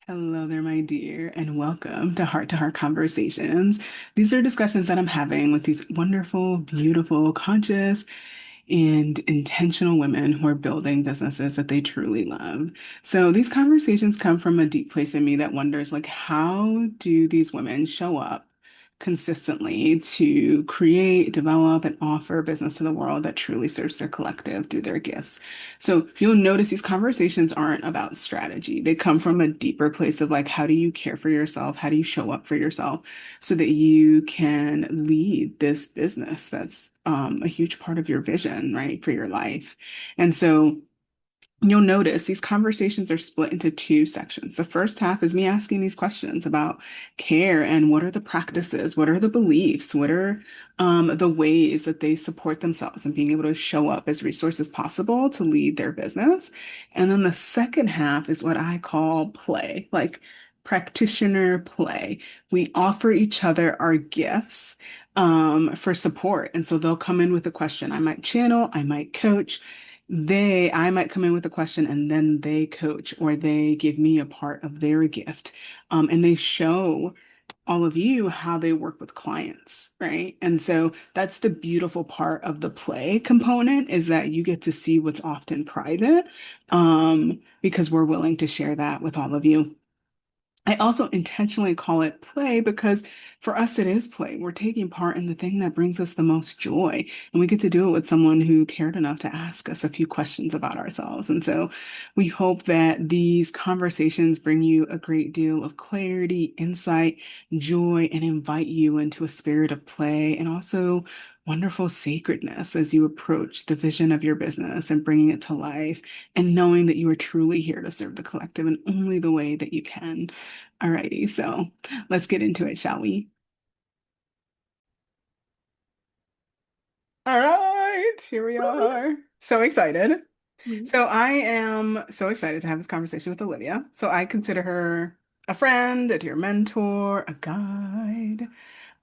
Hello there, my dear, and welcome to Heart Conversations. These are discussions that I'm having with these wonderful, beautiful, conscious, and intentional women who are building businesses that they truly love. So these conversations come from a deep place in me that wonders, like, how do these women show up consistently to create, develop, and offer a business to the world that truly serves their collective through their gifts? So you'll notice these conversations aren't about strategy. They come from a deeper place of like, how do you care for yourself? How do you show up for yourself so that you can lead this business that's a huge part of your vision, right, for your life? And so you'll notice these conversations are split into two sections. The first half is me asking these questions about care and what are the practices, what are the beliefs, what are the ways that they support themselves and being able to show up as resources possible to lead their business. And then the second half is what I call play, like practitioner play. We offer each other our gifts for support. And so they'll come in with a question. I might channel, I might coach. I might come in with a question and then they coach or they give me a part of their gift. And they show all of you how they work with clients, right? And so that's the beautiful part of the play component is that you get to see what's often private, because we're willing to share that with all of you. I also intentionally call it play because for us it is play. We're taking part in the thing that brings us the most joy, and we get to do it with someone who cared enough to ask us a few questions about ourselves. And so we hope that these conversations bring you a great deal of clarity, insight, joy, and invite you into a spirit of play and also wonderful sacredness as you approach the vision of your business and bringing it to life and knowing that you are truly here to serve the collective in only the way that you can. Alrighty, so let's get into it, shall we? All right, here we are. So excited. Mhm. So I am so excited to have this conversation with Olivia. So I consider her a friend, a dear mentor, a guide.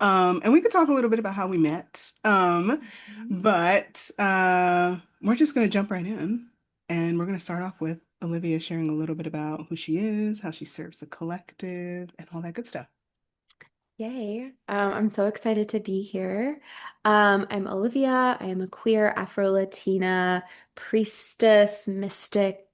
And we could talk a little bit about how we met. But we're just gonna jump right in and we're gonna start off with Olivia sharing a little bit about who she is, how she serves the collective, and all that good stuff. Yay. I'm so excited to be here. I'm Olivia. I am a queer Afro-Latina priestess, mystic,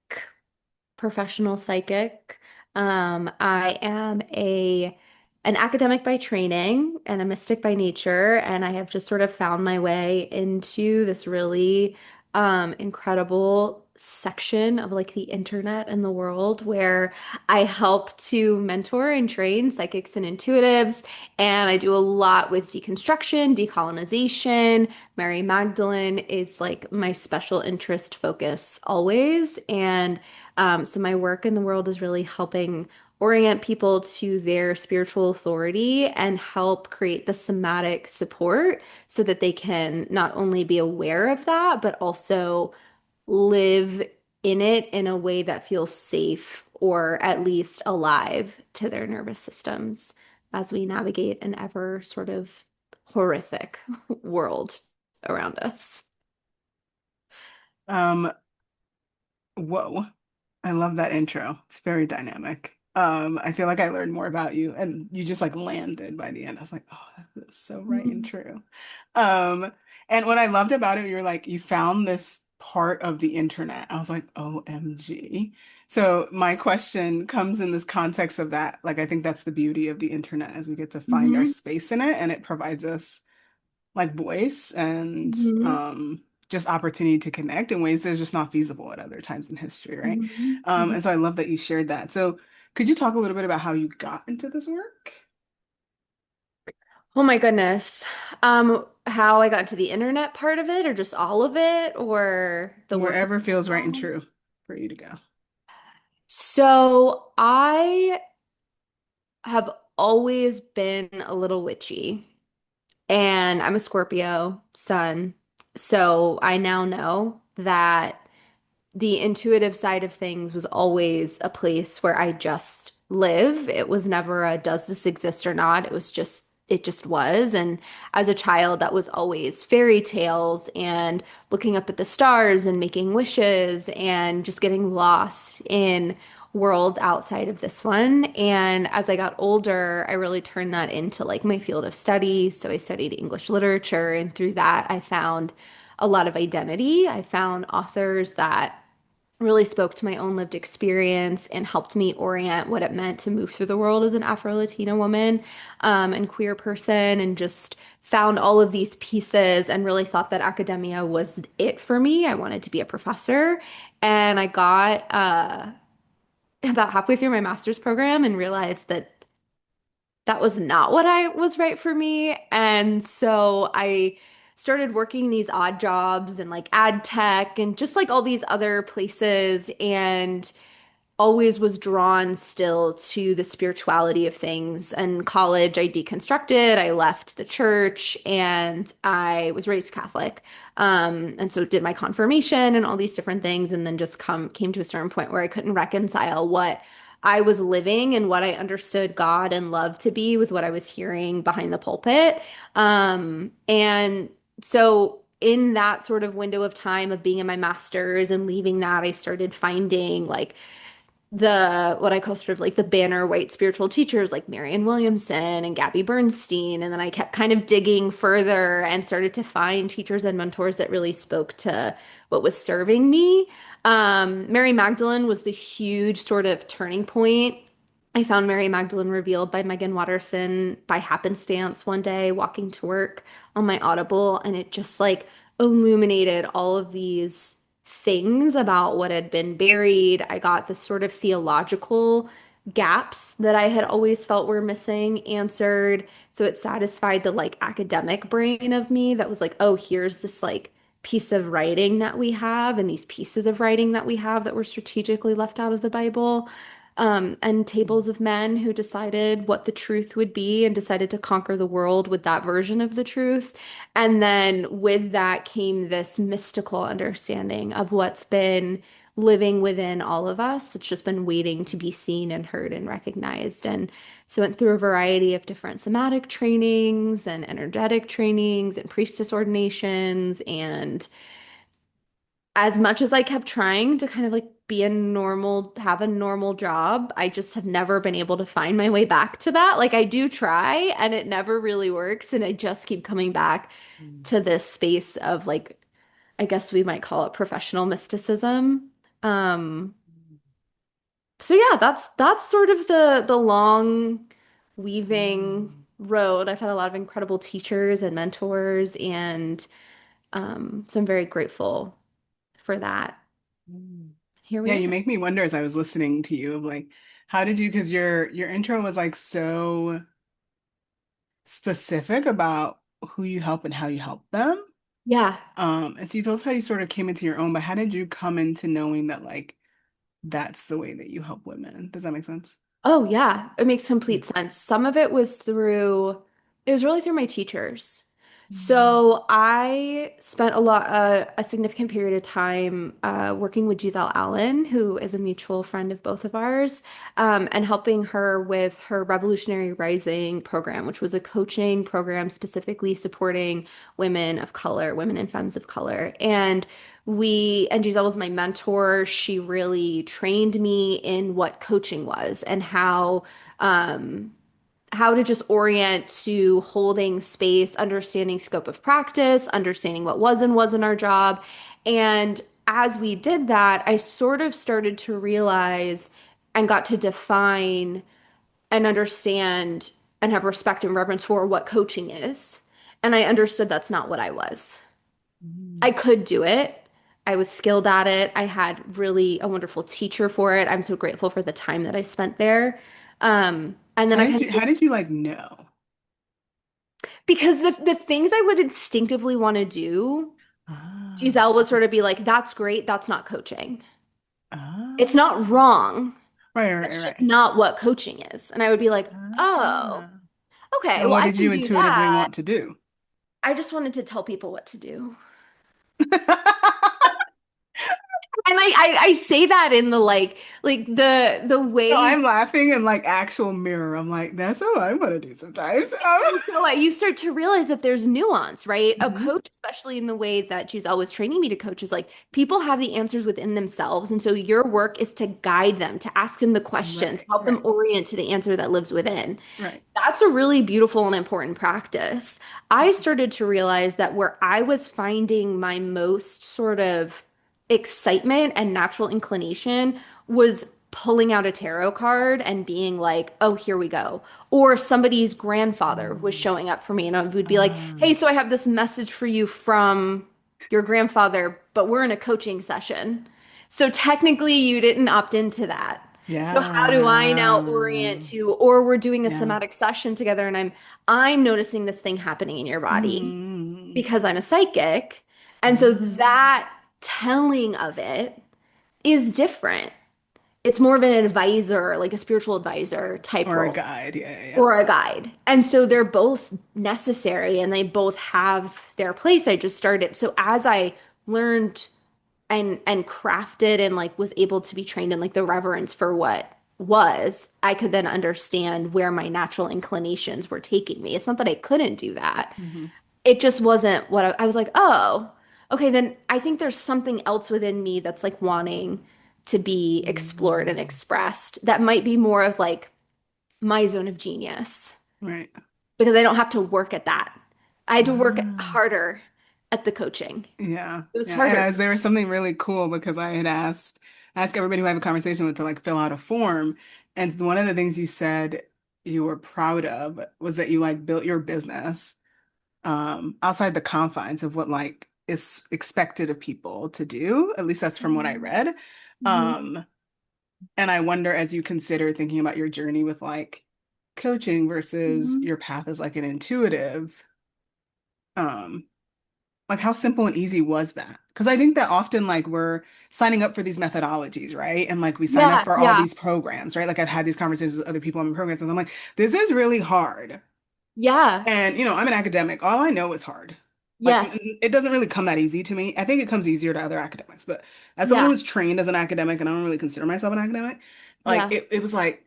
professional psychic. I am an academic by training and a mystic by nature, and I have just sort of found my way into this really incredible section of like the internet and the world where I help to mentor and train psychics and intuitives, and I do a lot with deconstruction, decolonization. Mary Magdalene is like my special interest focus always, and so my work in the world is really helping orient people to their spiritual authority and help create the somatic support so that they can not only be aware of that, but also live in it in a way that feels safe or at least alive to their nervous systems as we navigate an ever sort of horrific world around us. Um, Whoa, I love that intro. It's very dynamic. I feel like I learned more about you and you just like landed by the end. I was like, oh, that's so right and true. Um, and what I loved about it, you're like, you found this part of the internet. I was like, OMG. So my question comes in this context of that. Like, I think that's the beauty of the internet as we get to find our Hmm. space in it and it provides us like voice and Hmm. just opportunity to connect in ways that's just not feasible at other times in history, right? Hmm. And so I love that you shared that. So could you talk a little bit about how you got into this work? Oh my goodness. How I got to the internet part of it, or just all of it, or the work in Wherever feels right and general? true for you to go. So I have always been a little witchy, and I'm a Scorpio sun. So I now know that the intuitive side of things was always a place where I just live. It was never a does this exist or not. It was just it just was. And as a child, that was always fairy tales and looking up at the stars and making wishes and just getting lost in worlds outside of this one. And as I got older, I really turned that into like my field of study. So I studied English literature, and through that, I found a lot of identity. I found authors that really spoke to my own lived experience and helped me orient what it meant to move through the world as an Afro-Latina woman, and queer person, and just found all of these pieces and really thought that academia was it for me. I wanted to be a professor, and I got about halfway through my master's program and realized that that was not what I was right for me. And so I started working these odd jobs and like ad tech and just like all these other places, and always was drawn still to the spirituality of things. In college, I deconstructed, I left the church, and I was raised Catholic. And so did my confirmation and all these different things, and then just came to a certain point where I couldn't reconcile what I was living and what I understood God and love to be with what I was hearing behind the pulpit. And so in that sort of window of time of being in my master's and leaving that, I started finding like the what I call sort of like the banner white spiritual teachers like Marianne Williamson and Gabby Bernstein. And then I kept kind of digging further and started to find teachers and mentors that really spoke to what was serving me. Mary Magdalene was the huge sort of turning point. I found Mary Magdalene Revealed by Megan Watterson by happenstance one day walking to work on my Audible, and it just like illuminated all of these things about what had been buried. I got the sort of theological gaps that I had always felt were missing answered. So it satisfied the like academic brain of me that was like, oh, here's this like piece of writing that we have, and these pieces of writing that we have that were strategically left out of the Bible. And tables of men who decided what the truth would be and decided to conquer the world with that version of the truth. And then with that came this mystical understanding of what's been living within all of us. It's just been waiting to be seen and heard and recognized. And so went through a variety of different somatic trainings and energetic trainings and priestess ordinations. And as much as I kept trying to kind of like be a normal, have a normal job, I just have never been able to find my way back to that. Like I do try and it never really works. And I just keep coming back to this space of like, I guess we might call it professional mysticism. Um, so yeah, that's sort of the long weaving road. I've had a lot of incredible teachers and mentors, and so I'm very grateful for that. Here Yeah, we you are. make me wonder as I was listening to you of like, how did you, because your intro was like so specific about who you help and how you help them. Yeah. And so you told us how you sort of came into your own, but how did you come into knowing that like that's the way that you help women? Does that make sense? Oh, yeah. It makes Mm. complete sense. Some of it was it was really through my teachers. Mm. So I spent a significant period of time working with Giselle Allen, who is a mutual friend of both of ours, and helping her with her Revolutionary Rising program, which was a coaching program specifically supporting women of color, women and femmes of color. And Giselle was my mentor. She really trained me in what coaching was and um, how to just orient to holding space, understanding scope of practice, understanding what was and wasn't our job. And as we did that, I sort of started to realize and got to define and understand and have respect and reverence for what coaching is. And I understood that's not what I was. I Mm. could do it. I was skilled at it. I had really a wonderful teacher for it. I'm so grateful for the time that I spent there. And then I kind of, How did you like know? because the things I would instinctively want to do, Ah, Giselle would sort of be like, that's great. That's not coaching. It's ah, not wrong. right, right, That's just right. not what coaching is. And I would be like, oh, Ah. okay, And well, what I did can you do intuitively that. want to do? I just wanted to tell people what to do. And I say that in the like the No, way I'm laughing in like actual mirror. I'm like, that's how I want to do sometimes. so you start to realize that there's nuance, right? A Mhm. coach, especially in the way that Giselle was training me to coach, is like people have the answers within themselves. And so your work is to guide them, to ask them the questions, Right, help them right, orient to the answer that lives within. right. That's a really beautiful and important practice. I started to realize that where I was finding my most sort of excitement and natural inclination was pulling out a tarot card and being like, oh, here we go. Or somebody's grandfather was Mm. showing up for me and I would be like, hey, Um, so I have this message for you from your grandfather, but we're in a coaching session. So technically, you didn't opt into that. So how do I now orient yeah. to, or we're doing a Yeah. somatic session together and I'm noticing this thing happening in your body Mm. because I'm a psychic. And so Ah. that telling of it is different. It's more of an advisor, like a spiritual advisor type Or a role guide. Yeah, yeah, or a guide. And so they're both necessary and they both have their place. I just started. So as I learned and crafted and like was able to be trained in like the reverence for what was, I could then understand where my natural inclinations were taking me. It's not that I couldn't do that. yeah. Hmm. It just wasn't what I was like, oh, okay, then I think there's something else within me that's like wanting to be explored and Mm. expressed that might be more of like my zone of genius Right. because I don't have to work at that. I had to work Ah. harder at the coaching. Yeah. It was Yeah. And harder. as there was something really cool because I had asked everybody who I have a conversation with to like fill out a form. And one of the things you said you were proud of was that you like built your business outside the confines of what like is expected of people to do. At least that's from what I Mhm. read. Mhm. Um, and I wonder as you consider thinking about your journey with like coaching versus Mhm. your path as like an intuitive, um, like how simple and easy was that? Because I think that often like we're signing up for these methodologies, right? And like we sign up Yeah, for all yeah, these programs, right? Like I've had these conversations with other people on the programs, and I'm like, this is really hard. yeah, And, I'm an academic. All I know is hard. Like, yes, it doesn't really come that easy to me. I think it comes easier to other academics. But as someone yeah, who's trained as an academic, and I don't really consider myself an academic, like, yeah, it was like,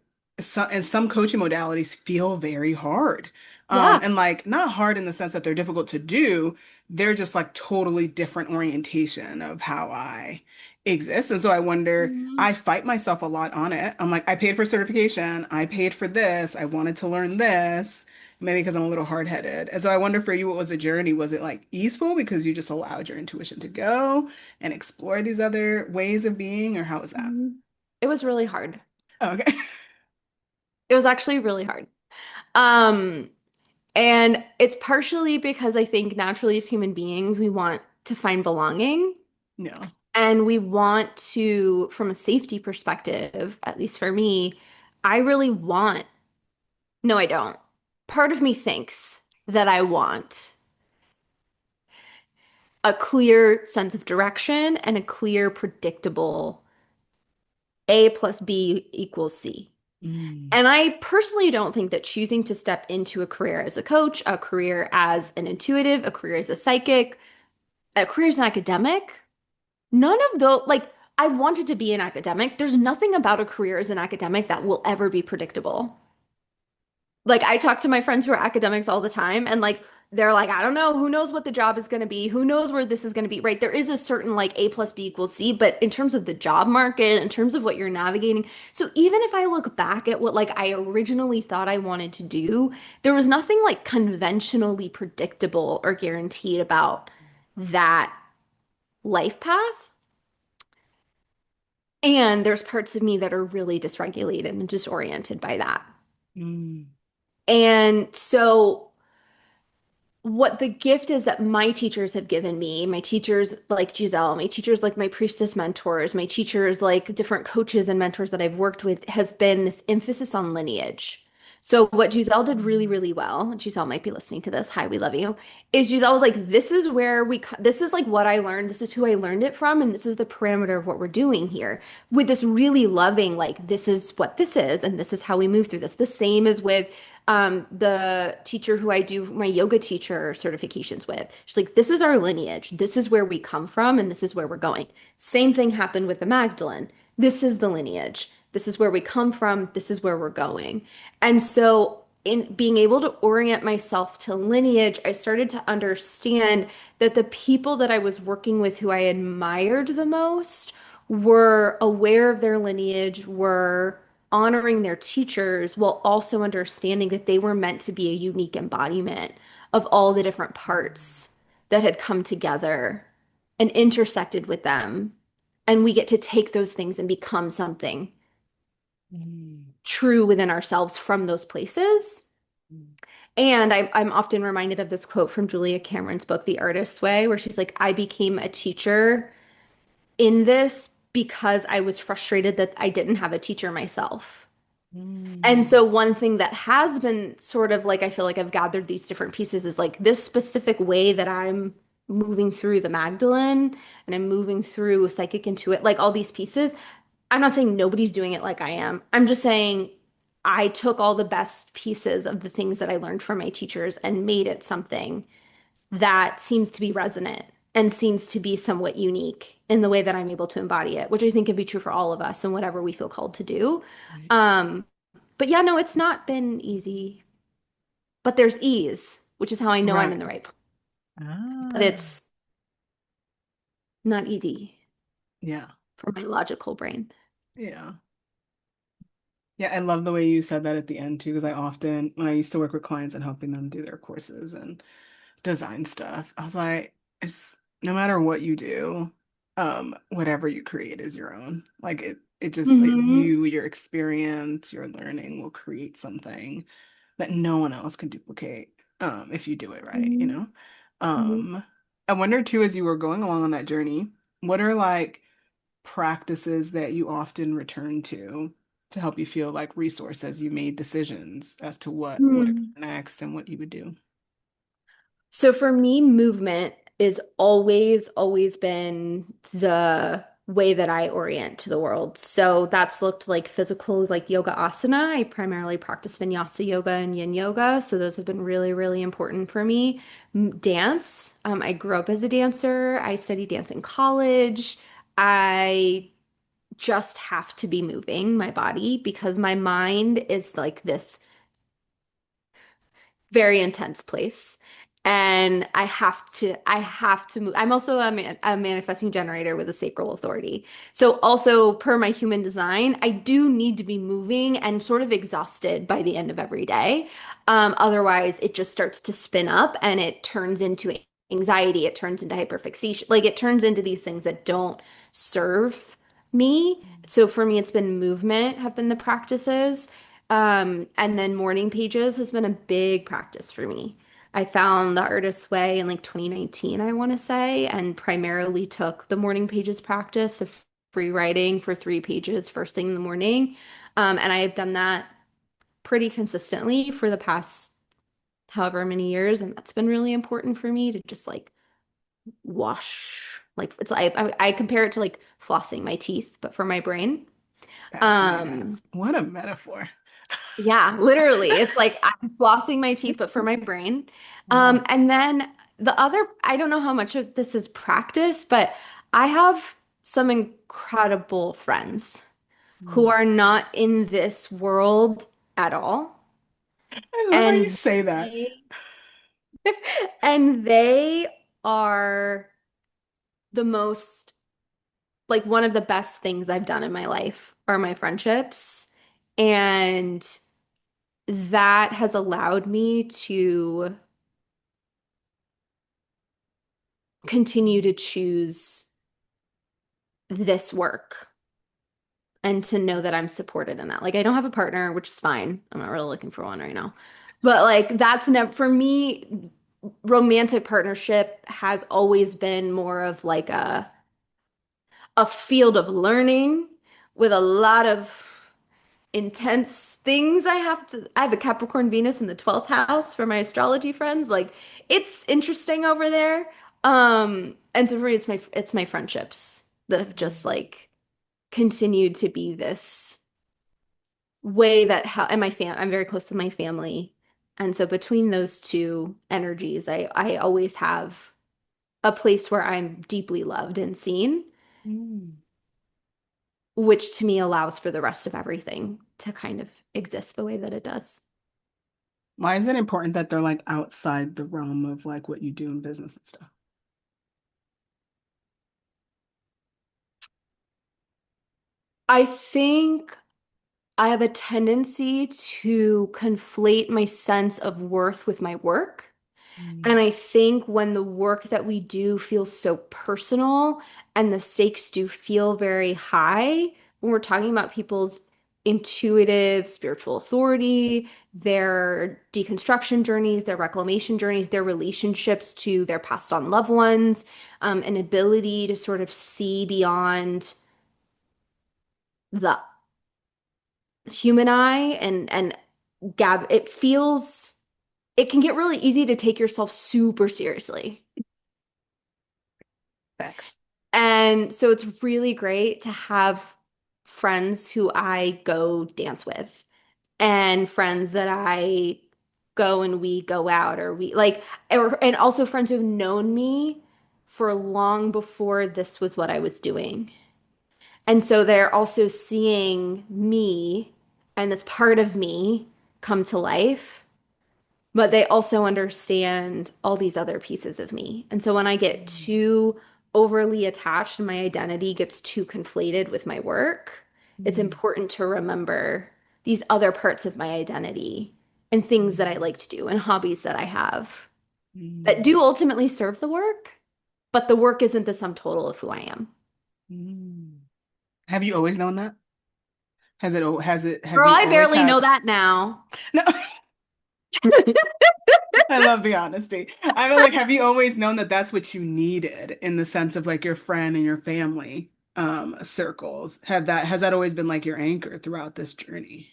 and some coaching modalities feel very hard. yeah. And like, not hard in the sense that they're difficult to do. They're just like totally different orientation of how I exist. And so I wonder, Mhm. I fight myself a lot on it. I'm like, I paid for certification. I paid for this. I wanted to learn this. Maybe because I'm a little hard-headed. And so I wonder for you, what was the journey? Was it like easeful because you just allowed your intuition to go and explore these other ways of being, or how was that? Mhm. It was really hard. Okay. It was actually really hard. Um, and it's partially because I think naturally as human beings, we want to find belonging No. and we want to, from a safety perspective, at least for me, I really want, no, I don't. Part of me thinks that I want a clear sense of direction and a clear, predictable A plus B equals C. Mm. And I personally don't think that choosing to step into a career as a coach, a career as an intuitive, a career as a psychic, a career as an academic, none of those, like, I wanted to be an academic. There's nothing about a career as an academic that will ever be predictable. Like I talk to my friends who are academics all the time and like they're like, I don't know, who knows what the job is going to be? Who knows where this is going to be? Right? There is a certain like A plus B equals C, but in terms of the job market, in terms of what you're navigating, so even if I look back at what like I originally thought I wanted to do, there was nothing like conventionally predictable or guaranteed about that life path. And there's parts of me that are really dysregulated and disoriented by that. Mm. And so what the gift is that my teachers have given me, my teachers like Giselle, my teachers like my priestess mentors, my teachers like different coaches and mentors that I've worked with, has been this emphasis on lineage. So what Giselle did really, Mm. really well, Giselle might be listening to this, hi, we love you, is Giselle was like, this is where this is like what I learned, this is who I learned it from, and this is the parameter of what we're doing here. With this really loving, like, this is what this is, and this is how we move through this. The same as with The teacher who I do my yoga teacher certifications with. She's like, this is our lineage. This is where we come from, and this is where we're going. Same thing happened with the Magdalene. This is the lineage. This is where we come from. This is where we're going. And so, in being able to orient myself to lineage, I started to understand that the people that I was working with who I admired the most were aware of their lineage, were honoring their teachers while also understanding that they were meant to be a unique embodiment of all the different parts that had come together and intersected with them. And we get to take those things and become something Mm. true within ourselves from those places. And I'm often reminded of this quote from Julia Cameron's book, The Artist's Way, where she's like, I became a teacher in this because I was frustrated that I didn't have a teacher myself. And Mm. so one thing that has been sort of like I feel like I've gathered these different pieces is like this specific way that I'm moving through the Magdalene and I'm moving through Psychic Intuit, like all these pieces. I'm not saying nobody's doing it like I am. I'm just saying I took all the best pieces of the things that I learned from my teachers and made it something that seems to be resonant and seems to be somewhat unique in the way that I'm able to embody it, which I think can be true for all of us and whatever we feel called to do. Right. Um, but yeah, no, it's not been easy, but there's ease, which is how I know I'm in Right. the right place. But Ah, it's not easy yeah. for my logical brain. Yeah. Yeah, I love the way you said that at the end too, because I often, when I used to work with clients and helping them do their courses and design stuff, I was like, it's no matter what you do, whatever you create is your own. Like it just like Hmm. you, your experience, your learning will create something that no one else can duplicate, if you do it right, you Hmm. know? Hmm. Um, I wonder too, as you were going along on that journey, what are like practices that you often return to help you feel like resourced as you made decisions as to what to Hmm. go next and what you would do? So for me, movement is always been the way that I orient to the world. So that's looked like physical, like yoga asana. I primarily practice vinyasa yoga and yin yoga. So those have been really important for me. Dance. I grew up as a dancer. I studied dance in college. I just have to be moving my body because my mind is like this very intense place. And I have to move. I'm also a manifesting generator with a sacral authority. So also per my human design, I do need to be moving and sort of exhausted by the end of every day. Otherwise it just starts to spin up and it turns into anxiety. It turns into hyperfixation. Like it turns into these things that don't serve me. So for me, it's been movement have been the practices. And then morning pages has been a big practice for me. I found the artist's way in like 2019, I want to say, and primarily took the morning pages practice of free writing for 3 pages first thing in the morning. And I have done that pretty consistently for the past however many years, and that's been really important for me to just like wash. Like it's I compare it to like flossing my teeth, but for my brain. Fascinating Um, ass. What a metaphor. Yeah, literally. It's like I'm flossing my teeth, but for my brain. Wow. And then the other, I don't know how much of this is practice, but I have some incredible friends who Mm. are not in this world at all. I love how you And say that. they, and they are the most, like one of the best things I've done in my life are my friendships. And that has allowed me to continue to choose this work and to know that I'm supported in that. Like I don't have a partner, which is fine. I'm not really looking for one right now. But like that's never for me, romantic partnership has always been more of like a field of learning with a lot of intense things I have a Capricorn Venus in the 12th house for my astrology friends. Like it's interesting over there. And so for me it's my friendships that have just Mm. like continued to be this way that how and my I'm very close to my family. And so between those two energies, I always have a place where I'm deeply loved and seen, Mm. which to me allows for the rest of everything to kind of exist the way that it does. Why is it important that they're like outside the realm of like what you do in business and stuff? I think I have a tendency to conflate my sense of worth with my work. And Mm. I think when the work that we do feels so personal and the stakes do feel very high, when we're talking about people's intuitive spiritual authority, their deconstruction journeys, their reclamation journeys, their relationships to their passed on loved ones, an ability to sort of see beyond the human eye and gab, it can get really easy to take yourself super seriously. Facts. And so it's really great to have friends who I go dance with and friends that I go and we go out or we like, and also friends who've known me for long before this was what I was doing. And so they're also seeing me and this part of me come to life, but they also understand all these other pieces of me. And so when I get Mm. too overly attached and my identity gets too conflated with my work, it's Mm. important to remember these other parts of my identity and things that I Mm. like to do and hobbies that I have that Mm. do ultimately serve the work, but the work isn't the sum total of who I am. Mm. Have you always known that? Have Girl, you I always barely know had, that now. no, I love the honesty. I feel like, have you always known that that's what you needed in the sense of like your friend and your family circles? Has that always been like your anchor throughout this journey?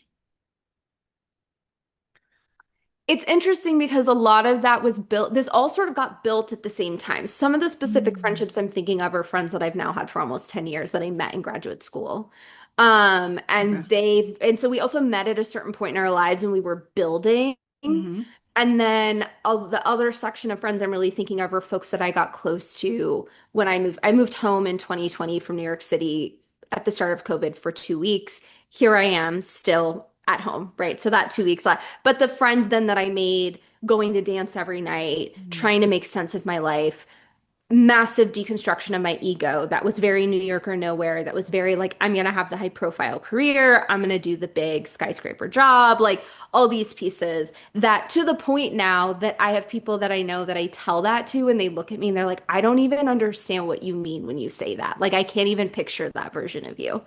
It's interesting because a lot of that was built, this all sort of got built at the same time. Some of the specific Mm. friendships I'm thinking of are friends that I've now had for almost 10 years that I met in graduate school. Okay. And so we also met at a certain point in our lives when we were building. Hmm. And then the other section of friends I'm really thinking of are folks that I got close to when I moved. I moved home in 2020 from New York City at the start of COVID for 2 weeks. Here I am still at home, right? So that 2 weeks left. But the friends then that I made going to dance every night, trying to make sense of my life, massive deconstruction of my ego that was very New Yorker nowhere, that was very like, I'm gonna have the high profile career, I'm gonna do the big skyscraper job, like all these pieces that to the point now that I have people that I know that I tell that to and they look at me and they're like, I don't even understand what you mean when you say that. Like I can't even picture that version of you.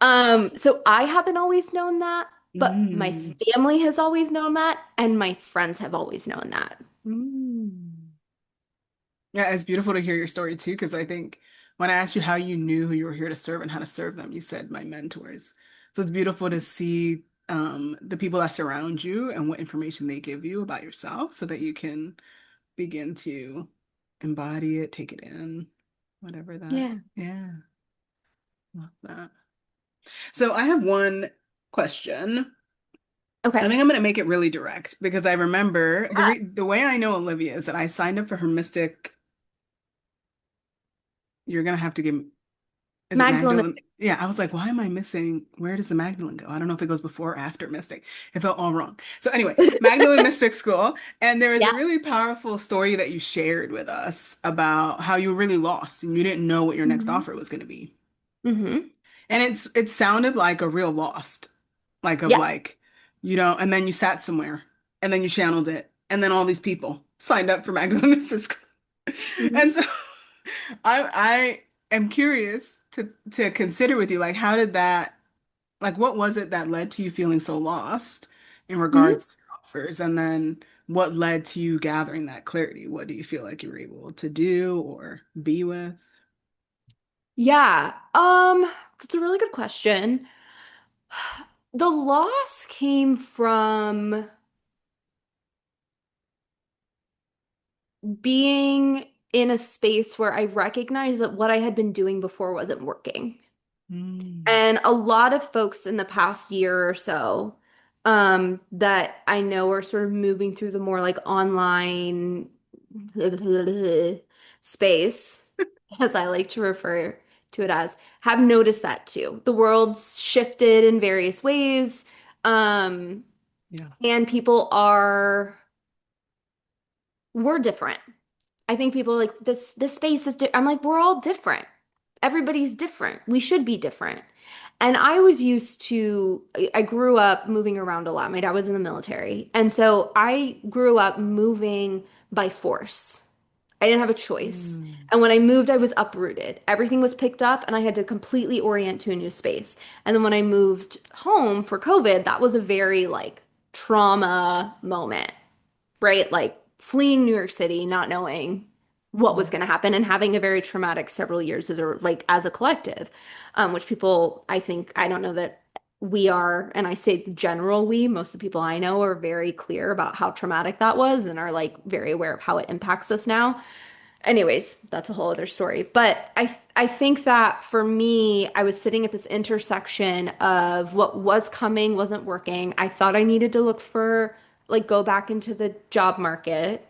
So I haven't always known that, but my Mm. family has always known that, and my friends have always known that. Mm. Yeah, it's beautiful to hear your story too, because I think when I asked you how you knew who you were here to serve and how to serve them, you said my mentors. So it's beautiful to see the people that surround you and what information they give you about yourself so that you can begin to embody it, take it in, whatever that. Yeah. Yeah, love that. So I have one question. I Okay. think I'm going to make it really direct because I remember the way I know Olivia is that I signed up for her Mystic. You're going to have to give Is it Magdalene. Magdalene? Yeah, I was like, why am I missing? Where does the Magdalene go? I don't know if it goes before or after Mystic. It felt all wrong. So anyway, Magdalene Mystic School, and there was Yeah. a really powerful story that you shared with us about how you were really lost and you didn't know what your next Hmm. offer was going to be. Hmm. And it sounded like a real lost, like of Yeah. like, and then you sat somewhere and then you channeled it, and then all these people signed up for Magdalene Mystic School. And Hmm. so I am curious to consider with you, like, how did that, like, what was it that led to you feeling so lost in Hmm. regards to offers? And then what led to you gathering that clarity? What do you feel like you were able to do or be with? Yeah. That's a really good question. The loss came from being in a space where I recognized that what I had been doing before wasn't working. Mm. And a lot of folks in the past year or so, that I know are sort of moving through the more like online space, as I like to refer to it as, have noticed that too. The world's shifted in various ways, um, Yeah. and people are we're different. I think people are like this space is I'm like we're all different. Everybody's different. We should be different. And I was used to, I grew up moving around a lot. My dad was in the military. And so I grew up moving by force. I didn't have a choice. Mm. And when I moved, I was uprooted. Everything was picked up and I had to completely orient to a new space. And then when I moved home for COVID, that was a very like trauma moment, right? Like fleeing New York City, not knowing what was Mm. going to happen and having a very traumatic several years as a like as a collective, which people I think I don't know that we are, and I say the general we, most of the people I know are very clear about how traumatic that was and are like very aware of how it impacts us now. Anyways, that's a whole other story. But I think that for me, I was sitting at this intersection of what was coming wasn't working. I thought I needed to look for like go back into the job market,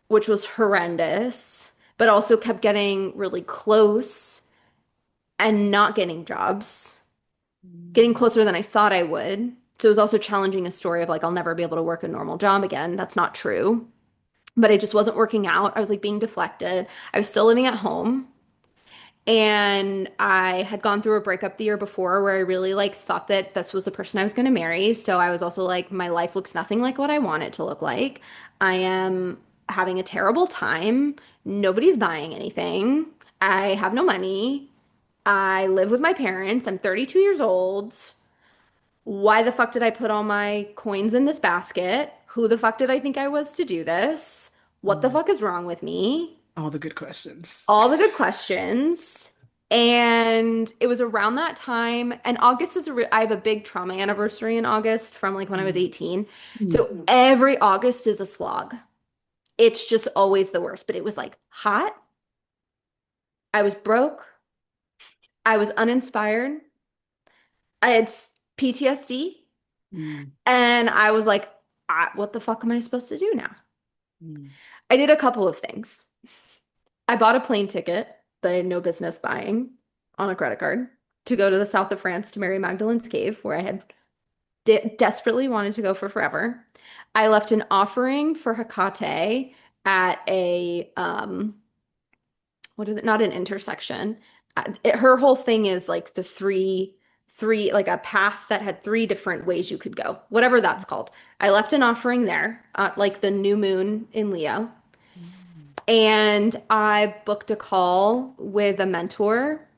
which was horrendous, but also kept getting really close and not getting jobs, getting Mm. closer than I thought I would. So it was also challenging a story of like I'll never be able to work a normal job again. That's not true. But it just wasn't working out. I was like being deflected. I was still living at home. And I had gone through a breakup the year before where I really like thought that this was the person I was going to marry. So I was also like, my life looks nothing like what I want it to look like. I am having a terrible time. Nobody's buying anything. I have no money. I live with my parents. I'm 32 years old. Why the fuck did I put all my coins in this basket? Who the fuck did I think I was to do this? What the Mm. fuck is wrong with me? All the good questions. All the good questions. And it was around that time. And August is I have a big trauma anniversary in August from like when I was Mm. 18. Mm. So every August is a slog. It's just always the worst. But it was like hot. I was broke. I was uninspired. I had PTSD. Mm. And I was like, what the fuck am I supposed to do now? Mm. I did a couple of things. I bought a plane ticket that I had no business buying on a credit card to go to the south of France to marry Magdalene's cave, where I had desperately wanted to go for forever. I left an offering for Hecate at a what is it? Not an intersection. Her whole thing is like the three like a path that had three different ways you could go, whatever that's called. I left an offering there, like the new moon in Leo. Mm. And I booked a call with a mentor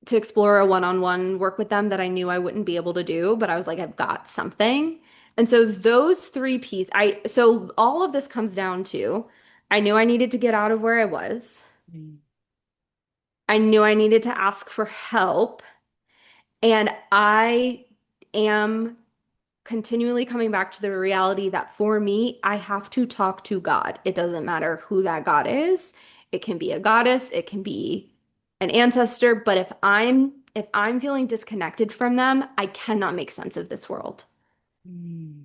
to explore a one-on-one work with them that I knew I wouldn't be able to do, but I was like, I've got something. And so those three pieces, so all of this comes down to I knew I needed to get out of where I was. Mm. I knew I needed to ask for help. And I am continually coming back to the reality that for me, I have to talk to God. It doesn't matter who that God is. It can be a goddess, it can be an ancestor, but if I'm feeling disconnected from them, I cannot make sense of this world. Mm.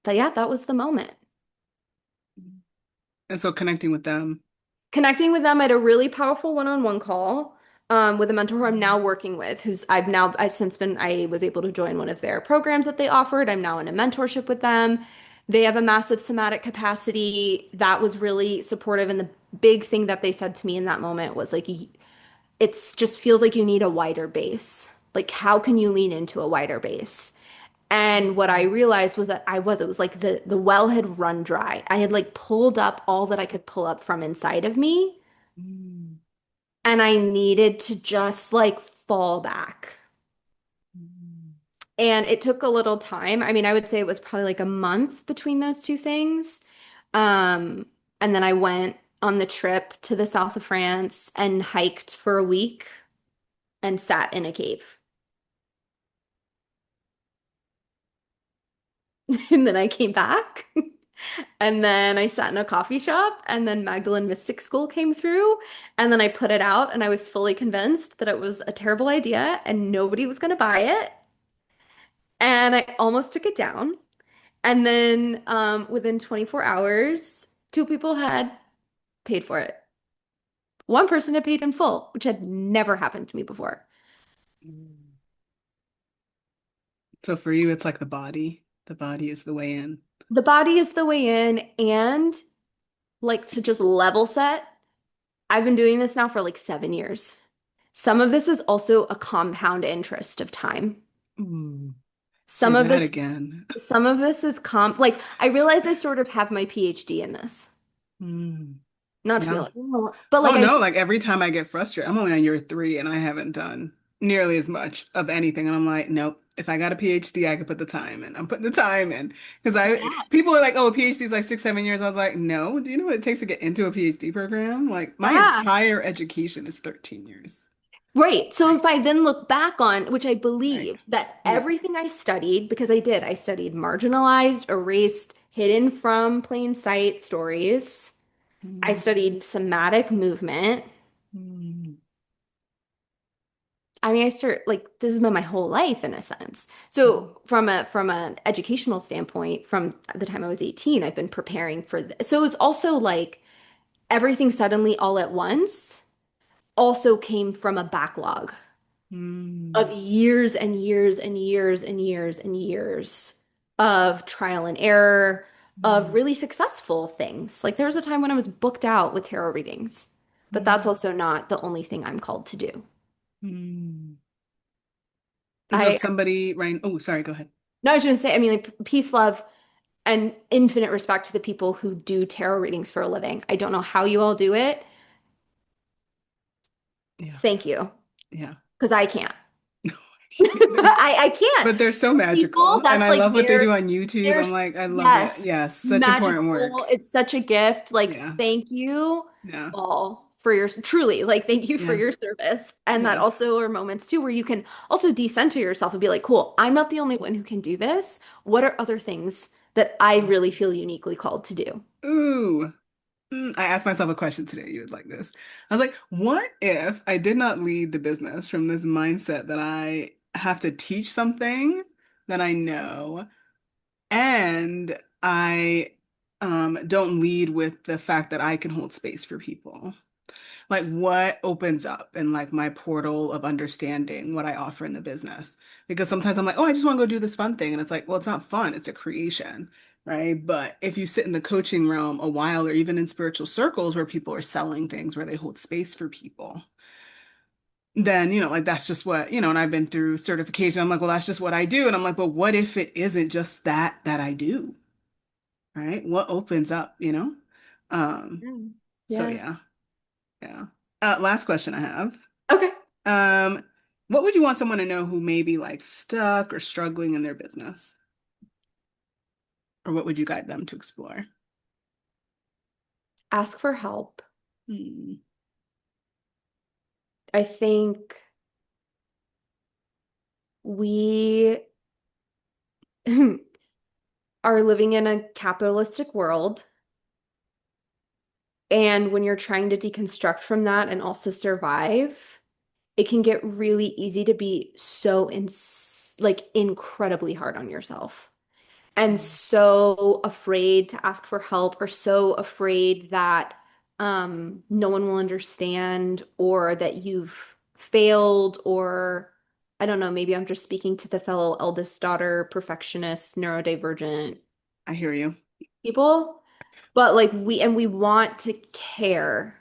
But yeah, that was the moment. And so connecting with them. Connecting with them, I had a really powerful one-on-one call with a mentor who I'm now working with, who's I've since been I was able to join one of their programs that they offered. I'm now in a mentorship with them. They have a massive somatic capacity that was really supportive. And the big thing that they said to me in that moment was like, it's just feels like you need a wider base. Like, how can you lean into a wider base? And what I Mm. realized was that it was like the well had run dry. I had like pulled up all that I could pull up from inside of me, Mm. and I needed to just like fall back. Mm. And it took a little time. I mean, I would say it was probably like a month between those two things. Um, and then I went on the trip to the south of France and hiked for a week and sat in a cave. And then I came back. And then I sat in a coffee shop, and then Magdalene Mystic School came through, and then I put it out, and I was fully convinced that it was a terrible idea and nobody was going to buy it. and I almost took it down. And then within 24 hours, two people had paid for it. One person had paid in full, which had never happened to me before. Mm. So for you, it's like the body. The body is the way in. The body is the way in, and like to just level set, I've been doing this now for like 7 years. Some of this is also a compound interest of time. Ooh, say Some of that this, again. some of this is like I realize I sort of have my PhD in this. Mm, Not to be yeah. like, "Oh," but like Oh I no, do. like every time I get frustrated, I'm only on year three and I haven't done nearly as much of anything. And I'm like, nope, if I got a PhD, I could put the time in. I'm putting the time in. Because people are like, oh, a PhD is like 6, 7 years. I was like, no, do you know what it takes to get into a PhD program? Like my Yeah. entire education is 13 years. Right. So Right. if I then look back on, which I Right. believe that Yeah. everything I studied, because I studied marginalized, erased, hidden from plain sight stories. I Mm, studied somatic movement. mm, I mean, I start like this has been my whole life in a sense. mm, So from an educational standpoint, from the time I was 18, I've been preparing for this. So it's also like everything suddenly all at once also came from a backlog of mm, years and years and years and years and years of trial and error, of mm, really successful things. Like there was a time when I was booked out with tarot readings, but that's mm, also not the only thing I'm called to do. mm. And so if I somebody, right? Oh, sorry, go ahead. no, I was just say, I mean, like peace, love, and infinite respect to the people who do tarot readings for a living. I don't know how you all do it. Yeah. Thank you, Yeah. because I can't. They're- I can't. But they're so People, magical. And that's I like love what they do on YouTube. I'm there's like, I love it. yes, Yes, such important magical. work. It's such a gift. Like, Yeah. thank you Yeah. all for your truly, like, thank you for Yeah. your service. And that Yeah. also are moments too where you can also decenter yourself and be like, cool, I'm not the only one who can do this. What are other things that I really feel uniquely called to do? Ooh. I asked myself a question today. You would like this. I was like, what if I did not lead the business from this mindset that I have to teach something that I know and I don't lead with the fact that I can hold space for people? Like what opens up in like my portal of understanding what I offer in the business. Because sometimes I'm like, oh, I just want to go do this fun thing. And it's like, well, it's not fun, it's a creation, right? But if you sit in the coaching realm a while, or even in spiritual circles where people are selling things, where they hold space for people, then, like that's just what, and I've been through certification. I'm like, well, that's just what I do. And I'm like, but what if it isn't just that I do, right? What opens up? Um, Mm. so Yes. yeah, yeah. Last question I have. Okay. Um, what would you want someone to know who may be like stuck or struggling in their business? Or what would you guide them to explore? Ask for help. Hmm. I think we are living in a capitalistic world. And when you're trying to deconstruct from that and also survive, it can get really easy to be like incredibly hard on yourself and so afraid to ask for help or so afraid that no one will understand or that you've failed or I don't know, maybe I'm just speaking to the fellow eldest daughter, perfectionist, neurodivergent I hear you. people, but like we want to care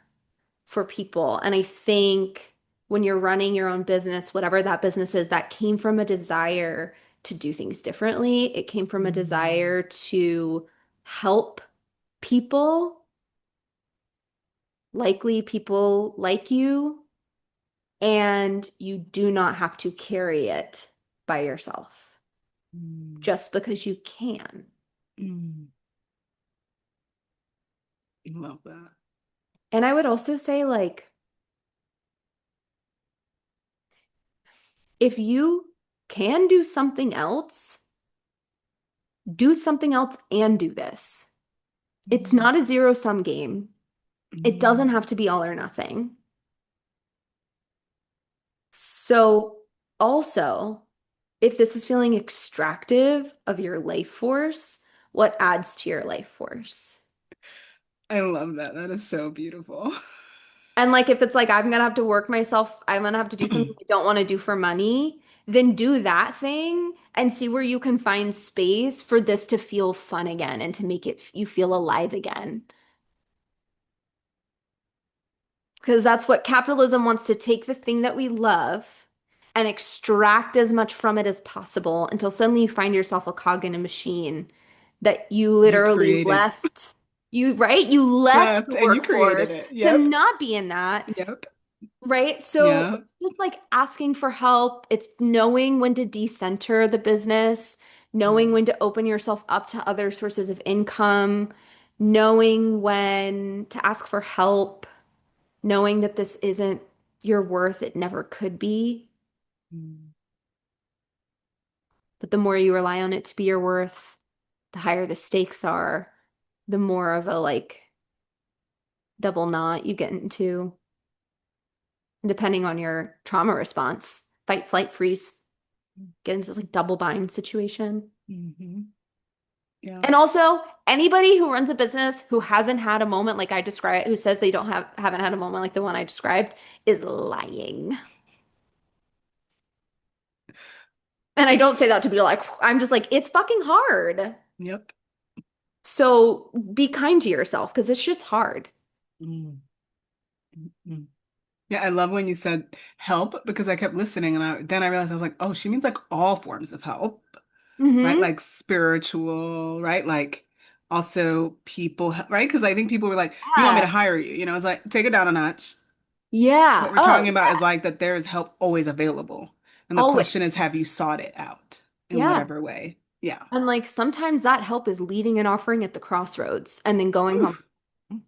for people. And I think when you're running your own business, whatever that business is, that came from a desire to do things differently. It came from a Mm, desire to help people, likely people like you, and you do not have to carry it by yourself mm, just because you can. mm. Love that. And I would also say, like, if you can do something else and do this. It's Mm, not a zero-sum game. It doesn't mm, have to be all or nothing. So also if this is feeling extractive of your life force, what adds to your life force? I love that. That is so beautiful. And like if it's like I'm gonna have to work myself, I'm gonna have to do something I don't want to do for money, then do that thing and see where you can find space for this to feel fun again and to make it you feel alive again. Because that's what capitalism wants to take the thing that we love and extract as much from it as possible until suddenly you find yourself a cog in a machine that you You literally created left. You, right? You left left the and you created workforce it. to Yep. not be in that. Yep. Right? So Yeah. it's just like asking for help. It's knowing when to decenter the business, knowing Mm. when to open yourself up to other sources of income, knowing when to ask for help, knowing that this isn't your worth, it never could be. Mm. But the more you rely on it to be your worth, the higher the stakes are, the more of a like double knot you get into, depending on your trauma response, fight, flight, freeze. Get into this like double bind situation. Mhm. Yeah. And also, anybody who runs a business who hasn't had a moment like I described, who says they don't haven't had a moment like the one I described, is lying. And I don't say that to be like, I'm just like, it's fucking hard. Yep. So be kind to yourself because this shit's hard. Mm. Mm. Yeah, I love when you said help because I kept listening and then I realized I was like, oh, she means like all forms of help, right? Hmm. Like spiritual, right? Like also people, right? Because I think people were like, you want me to Yeah. hire you? You know, it's like, take it down a notch. What Yeah. we're Oh, talking about is like that there is help always available. And the always. question is, have you sought it out in Yeah. whatever way? Yeah. And like sometimes that help is leading an offering at the crossroads and then going home. Oof.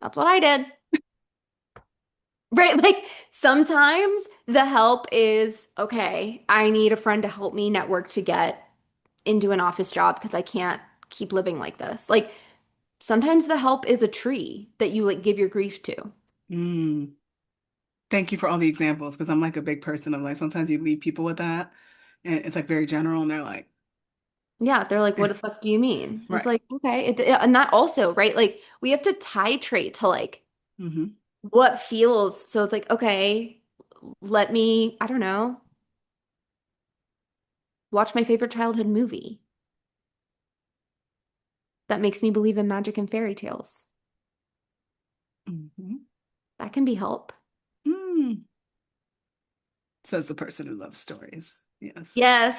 That's what I did. Right? Like sometimes the help is, okay, I need a friend to help me network to get into an office job because I can't keep living like this. Like sometimes the help is a tree that you like give your grief to. Mm. Thank you for all the examples because I'm like a big person of like sometimes you leave people with that and it's like very general and they're like, Yeah, they're like, what eh, the fuck do you mean? And it's right. like, okay, and that also, right? Like we have to titrate to like Hmm. what feels. So it's like, okay, let me, I don't know, watch my favorite childhood movie that makes me believe in magic and fairy tales. Hmm. That can be help. Mm. Says the person who loves stories. Yes. Yes.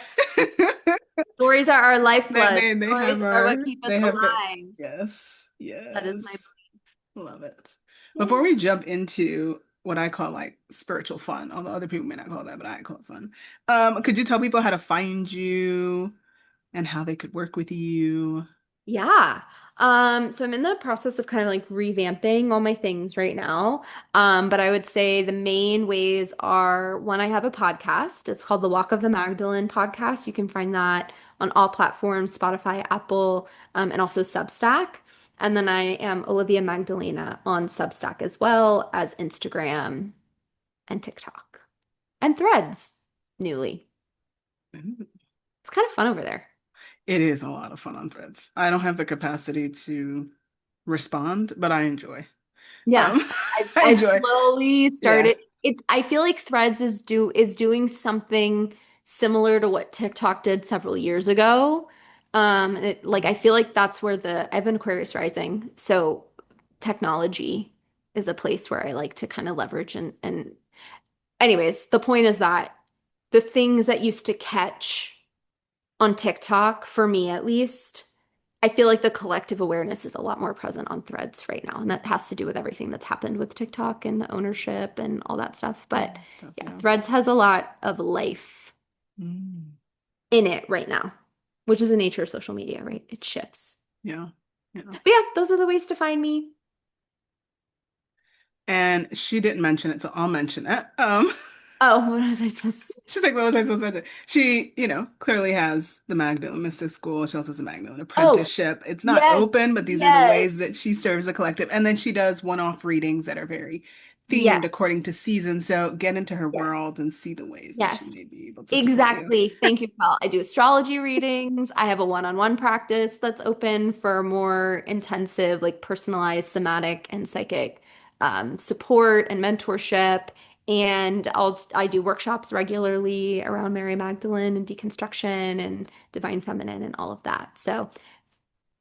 Stories are our lifeblood. They Stories have are what our keep us they have it. alive. Yes. That is my Yes. Love it. yeah. Before we jump into what I call like spiritual fun, although other people may not call that, but I call it fun. Could you tell people how to find you and how they could work with you? Yeah. So I'm in the process of kind of like revamping all my things right now. But I would say the main ways are one, I have a podcast. It's called the Walk of the Magdalene podcast. You can find that on all platforms, Spotify, Apple, and also Substack. And then I am Olivia Magdalena on Substack as well as Instagram and TikTok and Threads newly. It's kind of fun over there. It is a lot of fun on Threads. I don't have the capacity to respond, but I enjoy. Yeah. Um, I I've enjoy. slowly Yeah. started. It's I feel like Threads is doing something similar to what TikTok did several years ago. Like I feel like that's where I've been Aquarius rising, so technology is a place where I like to kind of leverage and anyways, the point is that the things that used to catch on TikTok, for me at least, I feel like the collective awareness is a lot more present on Threads right now. And that has to do with everything that's happened with TikTok and the ownership and all that stuff. All But that stuff, yeah, yeah. Threads has a lot of life Mm, in it right now, which is the nature of social media, right? It shifts. yeah. Yeah. But yeah, those are the ways to find me. And she didn't mention it, so I'll mention it. Oh, what was I supposed to say? She's like, what was I supposed to mention? She, clearly has the Magdalene Mystic School. She also has the Magdalene Oh, Apprenticeship. It's not yes, open, but these are the yes. ways that she serves a collective. And then she does one-off readings that are very themed Yes. according to season. So get into her Yes. world and see the ways that she Yes. may be able to support you. Exactly. Thank you, Paul. I do astrology readings. I have a one-on-one practice that's open for more intensive, like personalized somatic and psychic support and mentorship. And I do workshops regularly around Mary Magdalene and deconstruction and divine feminine and all of that. So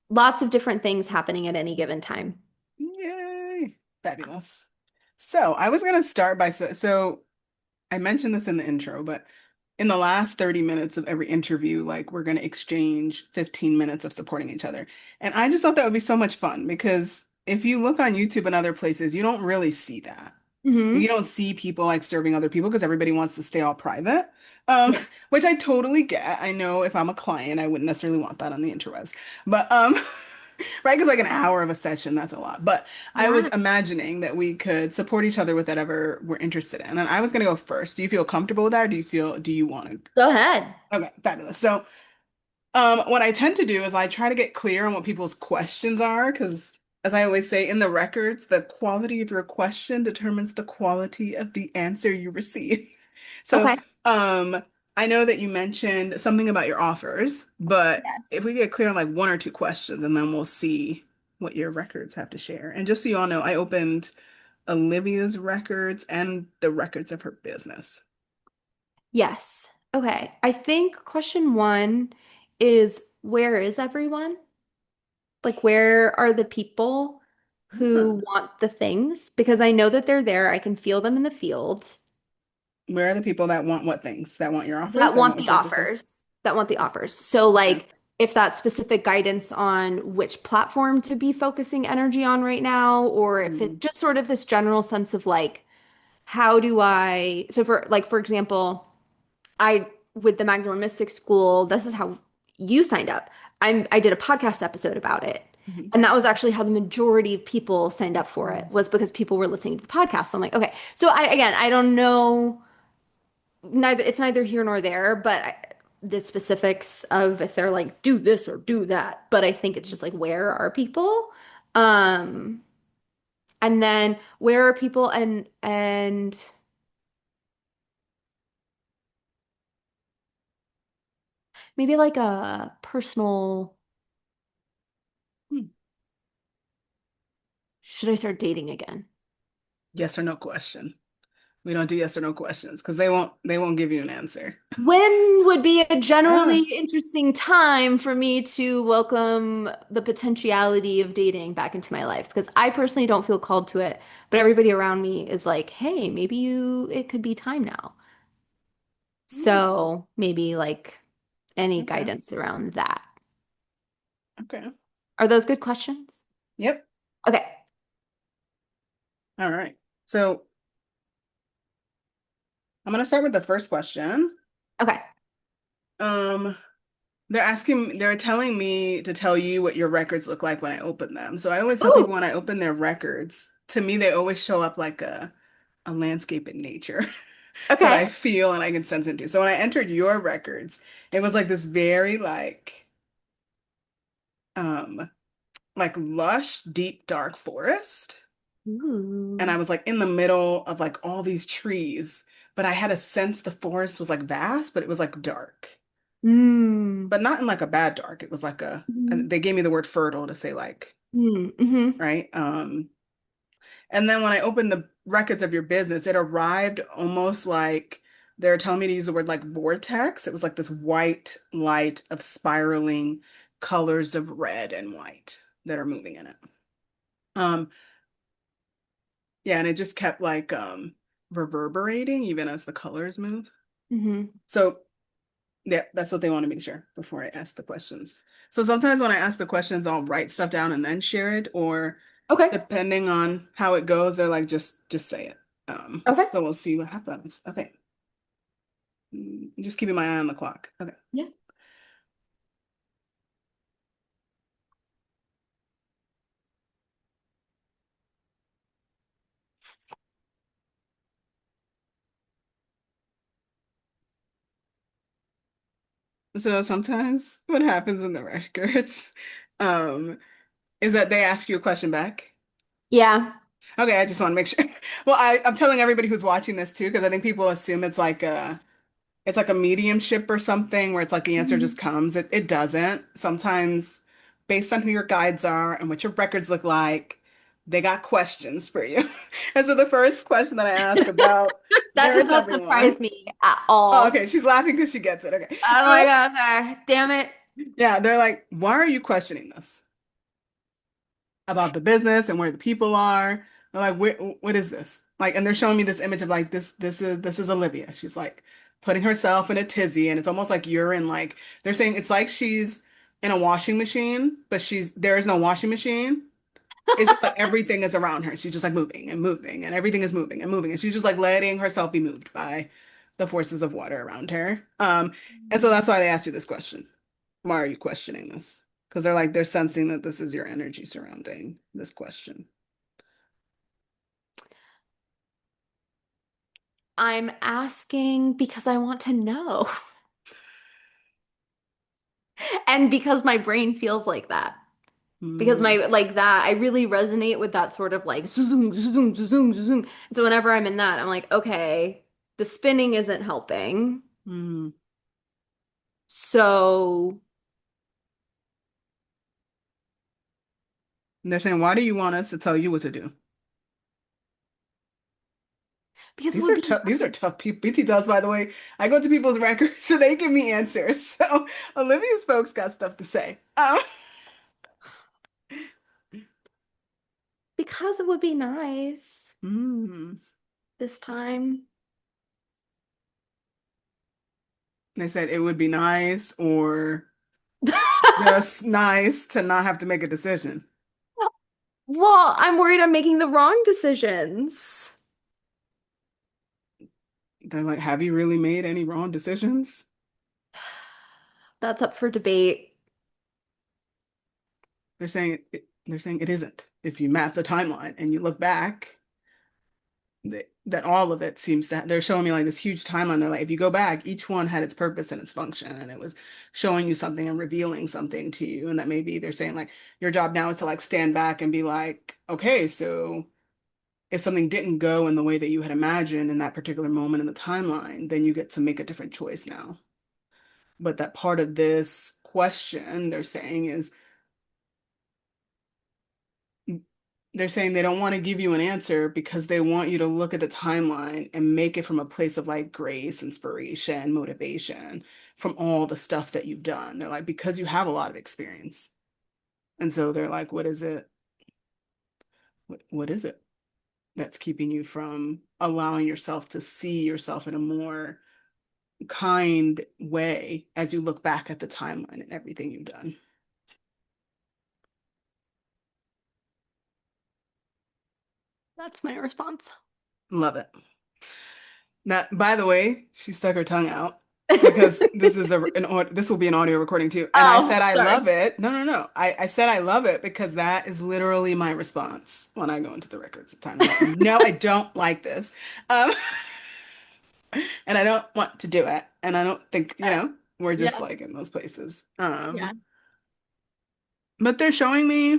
lots of different things happening at any given time. Yay! Fabulous. So I was gonna start by so I mentioned this in the intro, but in the last 30 minutes of every interview, like we're going to exchange 15 minutes of supporting each other. And I just thought that would be so much fun because if you look on YouTube and other places, you don't really see that. You Hmm. don't see people like serving other people because everybody wants to stay all private. Um, Yes. which I totally get. I know if I'm a client, I wouldn't necessarily want that on the interwebs. But right, because like an hour of a session, that's a lot. But I was Yeah. imagining that we could support each other with whatever we're interested in. And I was gonna go first. Do you feel comfortable with that, or do you want to? Go ahead. Okay, fabulous. So what I tend to do is I try to get clear on what people's questions are, because as I always say in the records, the quality of your question determines the quality of the answer you receive. So, Okay. um, I know that you mentioned something about your offers, but if Yes. we get clear on like one or two questions, and then we'll see what your records have to share. And just so you all know, I opened Olivia's records and the records of her business. Yes. Okay. I think question one is where is everyone? Like, where are the people Huh. who want the things? Because I know that they're there. I can feel them in the field Where are the people that want what things? That want your offers? that That want want what the you're interested offers, that want the offers. So, in? like, if that's specific guidance on which platform to be focusing energy on right now, or if Okay. it's just sort of this general sense of like, how do I, so for like, for example, I with the Magdalene Mystic School, this is how you signed up. I did a podcast episode about it. Mhm. And that was actually how the majority of people signed up for it, was because people were listening to the podcast. So I'm like, okay. So I don't know, neither it's neither here nor there, but the specifics of if they're like do this or do that. But I think it's just like where are people? Um, and then where are people and maybe like a personal, Hmm. should I start dating again? Yes or no question. We don't do yes or no questions because they won't give you an answer. When would be a generally Ah. interesting time for me to welcome the potentiality of dating back into my life? Because I personally don't feel called to it, but everybody around me is like, hey, maybe it could be time now. Hmm. So maybe like any Okay. guidance around that. Okay. Are those good questions? Yep. Okay. All right. So I'm gonna start with the first question. Okay. Um, they're telling me to tell you what your records look like when I open them. So I always tell Ooh, people when I open their records, to me, they always show up like a landscape in nature that I okay. feel and I can sense into. So when I entered your records, it was like this very um like lush, deep, dark forest. And I Ooh. was like in the middle of like all these trees, but I had a sense the forest was like vast, but it was like dark. Mm. But not in like a bad dark. It was like Mm-hmm. and they gave me the word fertile to say like, Mm-hmm. right? And then when I opened the records of your business, it arrived almost like they're telling me to use the word like vortex. It was like this white light of spiraling colors of red and white that are moving in it. Um, yeah, and it just kept like reverberating even as the colors move. Mm-hmm. So yeah, that's what they want to make sure before I ask the questions. So sometimes when I ask the questions, I'll write stuff down and then share it, or Okay. depending on how it goes, they're like, just say it. Okay. So we'll see what happens. Okay. Just keeping my eye on the clock. Okay. Yeah. So sometimes what happens in the records, um, is that they ask you a question back. Yeah. Okay, I just want to make sure. Well, I'm telling everybody who's watching this too, because I think people assume it's like a mediumship or something where it's like the answer just Mhm. comes. It doesn't. Sometimes based on who your guides are and what your records look like, they got questions for you. And so the first question that I ask about, That where does is not surprise everyone? me at Oh, all. okay, she's laughing because she gets it. Okay. Oh my God, okay. Damn it. Yeah, they're like, why are you questioning this about the business and where the people are? They're like, what is this? Like, and they're showing me this image of like this is Olivia. She's like putting herself in a tizzy, and it's almost like you're in like they're saying it's like she's in a washing machine, but there is no washing machine. It's just like everything is around her. She's just like moving and moving, and everything is moving and moving, and she's just like letting herself be moved by the forces of water around her. And so that's why they asked you this question. Why are you questioning this? Because they're sensing that this is your energy surrounding this question. I'm asking because I want to know. And because my brain feels like that. Because my Mm, like that, I really resonate with that sort of like zoom, zoom, zoom, zoom. So whenever I'm in that, I'm like, okay, the spinning isn't helping. mm. So And they're saying, why do you want us to tell you what to do? because it would be These are nice. tough people. BT does, by the way. I go to people's records so they give me answers. So Olivia's folks got stuff to say. Because it would be nice Mm. this time. They said it would be nice or just nice to not have to make a decision. Well, I'm worried I'm making the wrong decisions. They're like, have you really made any wrong decisions? That's up for debate. They're saying it isn't. If you map the timeline and you look back, that all of it seems to they're showing me like this huge timeline. They're like, if you go back, each one had its purpose and its function, and it was showing you something and revealing something to you. And that maybe they're saying like your job now is to like stand back and be like, okay, so if something didn't go in the way that you had imagined in that particular moment in the timeline, then you get to make a different choice now. But that part of this question they're saying is they're saying they don't want to give you an answer because they want you to look at the timeline and make it from a place of like grace, inspiration, motivation from all the stuff that you've done. They're like, because you have a lot of experience. And so they're like, what is it? What is it that's keeping you from allowing yourself to see yourself in a more kind way as you look back at the timeline and everything you've done? That's my response. Love it. That, by the way, she stuck her tongue out because this will be an audio recording too. And I Oh, said I love sorry. it. No, no, no. I said I love it because that is literally my response when I go into the records of time. I'm like, no, I don't like this. Um, and I don't want to do it. And I don't think, we're just Yeah. like in those places. Yeah. But they're showing me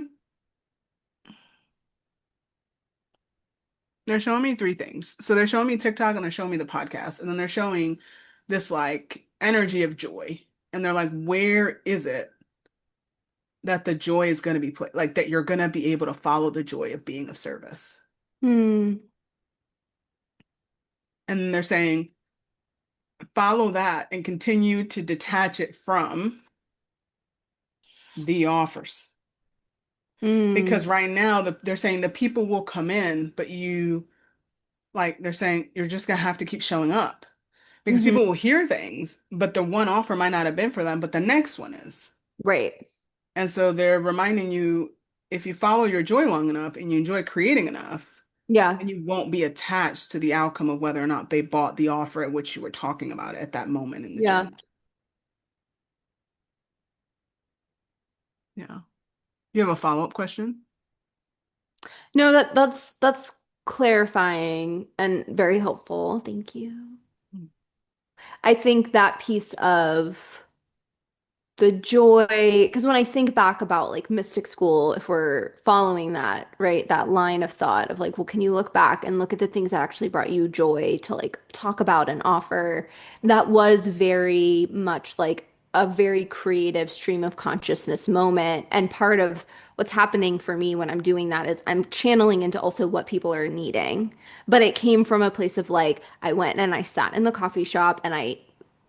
three things. So they're showing me TikTok and they're showing me the podcast. And then they're showing this like energy of joy. And they're like, where is it that the joy is going to be like that you're going to be able to follow the joy of being of service? Hmm. And they're saying, follow that and continue to detach it from the offers. Hmm. Because right now they're saying the people will come in, but they're saying you're just going to have to keep showing up because Hmm. people will hear things, but the one offer might not have been for them, but the next one is. Right. And so they're reminding you if you follow your joy long enough and you enjoy creating enough, Yeah. then you won't be attached to the outcome of whether or not they bought the offer at which you were talking about at that moment in the Yeah. journey. Yeah. You have a follow-up question? No, that's clarifying and very helpful. Thank you. I think that piece of the joy, because when I think back about like mystic school, if we're following that, right, that line of thought of like, well, can you look back and look at the things that actually brought you joy to like talk about and offer? That was very much like a very creative stream of consciousness moment. And part of what's happening for me when I'm doing that is I'm channeling into also what people are needing. But it came from a place of like, I went and I sat in the coffee shop and I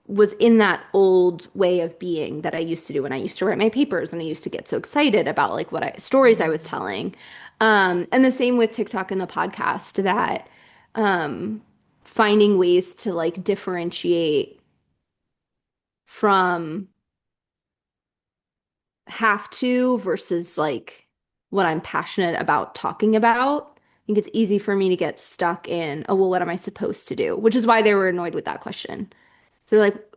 was in that old way of being that I used to do when I used to write my papers and I used to get so excited about like what stories I was Mm. telling. And the same with TikTok and the podcast that um, finding ways to like differentiate from have to versus like what I'm passionate about talking about. I think it's easy for me to get stuck in, oh, well, what am I supposed to do? Which is why they were annoyed with that question. So they're like,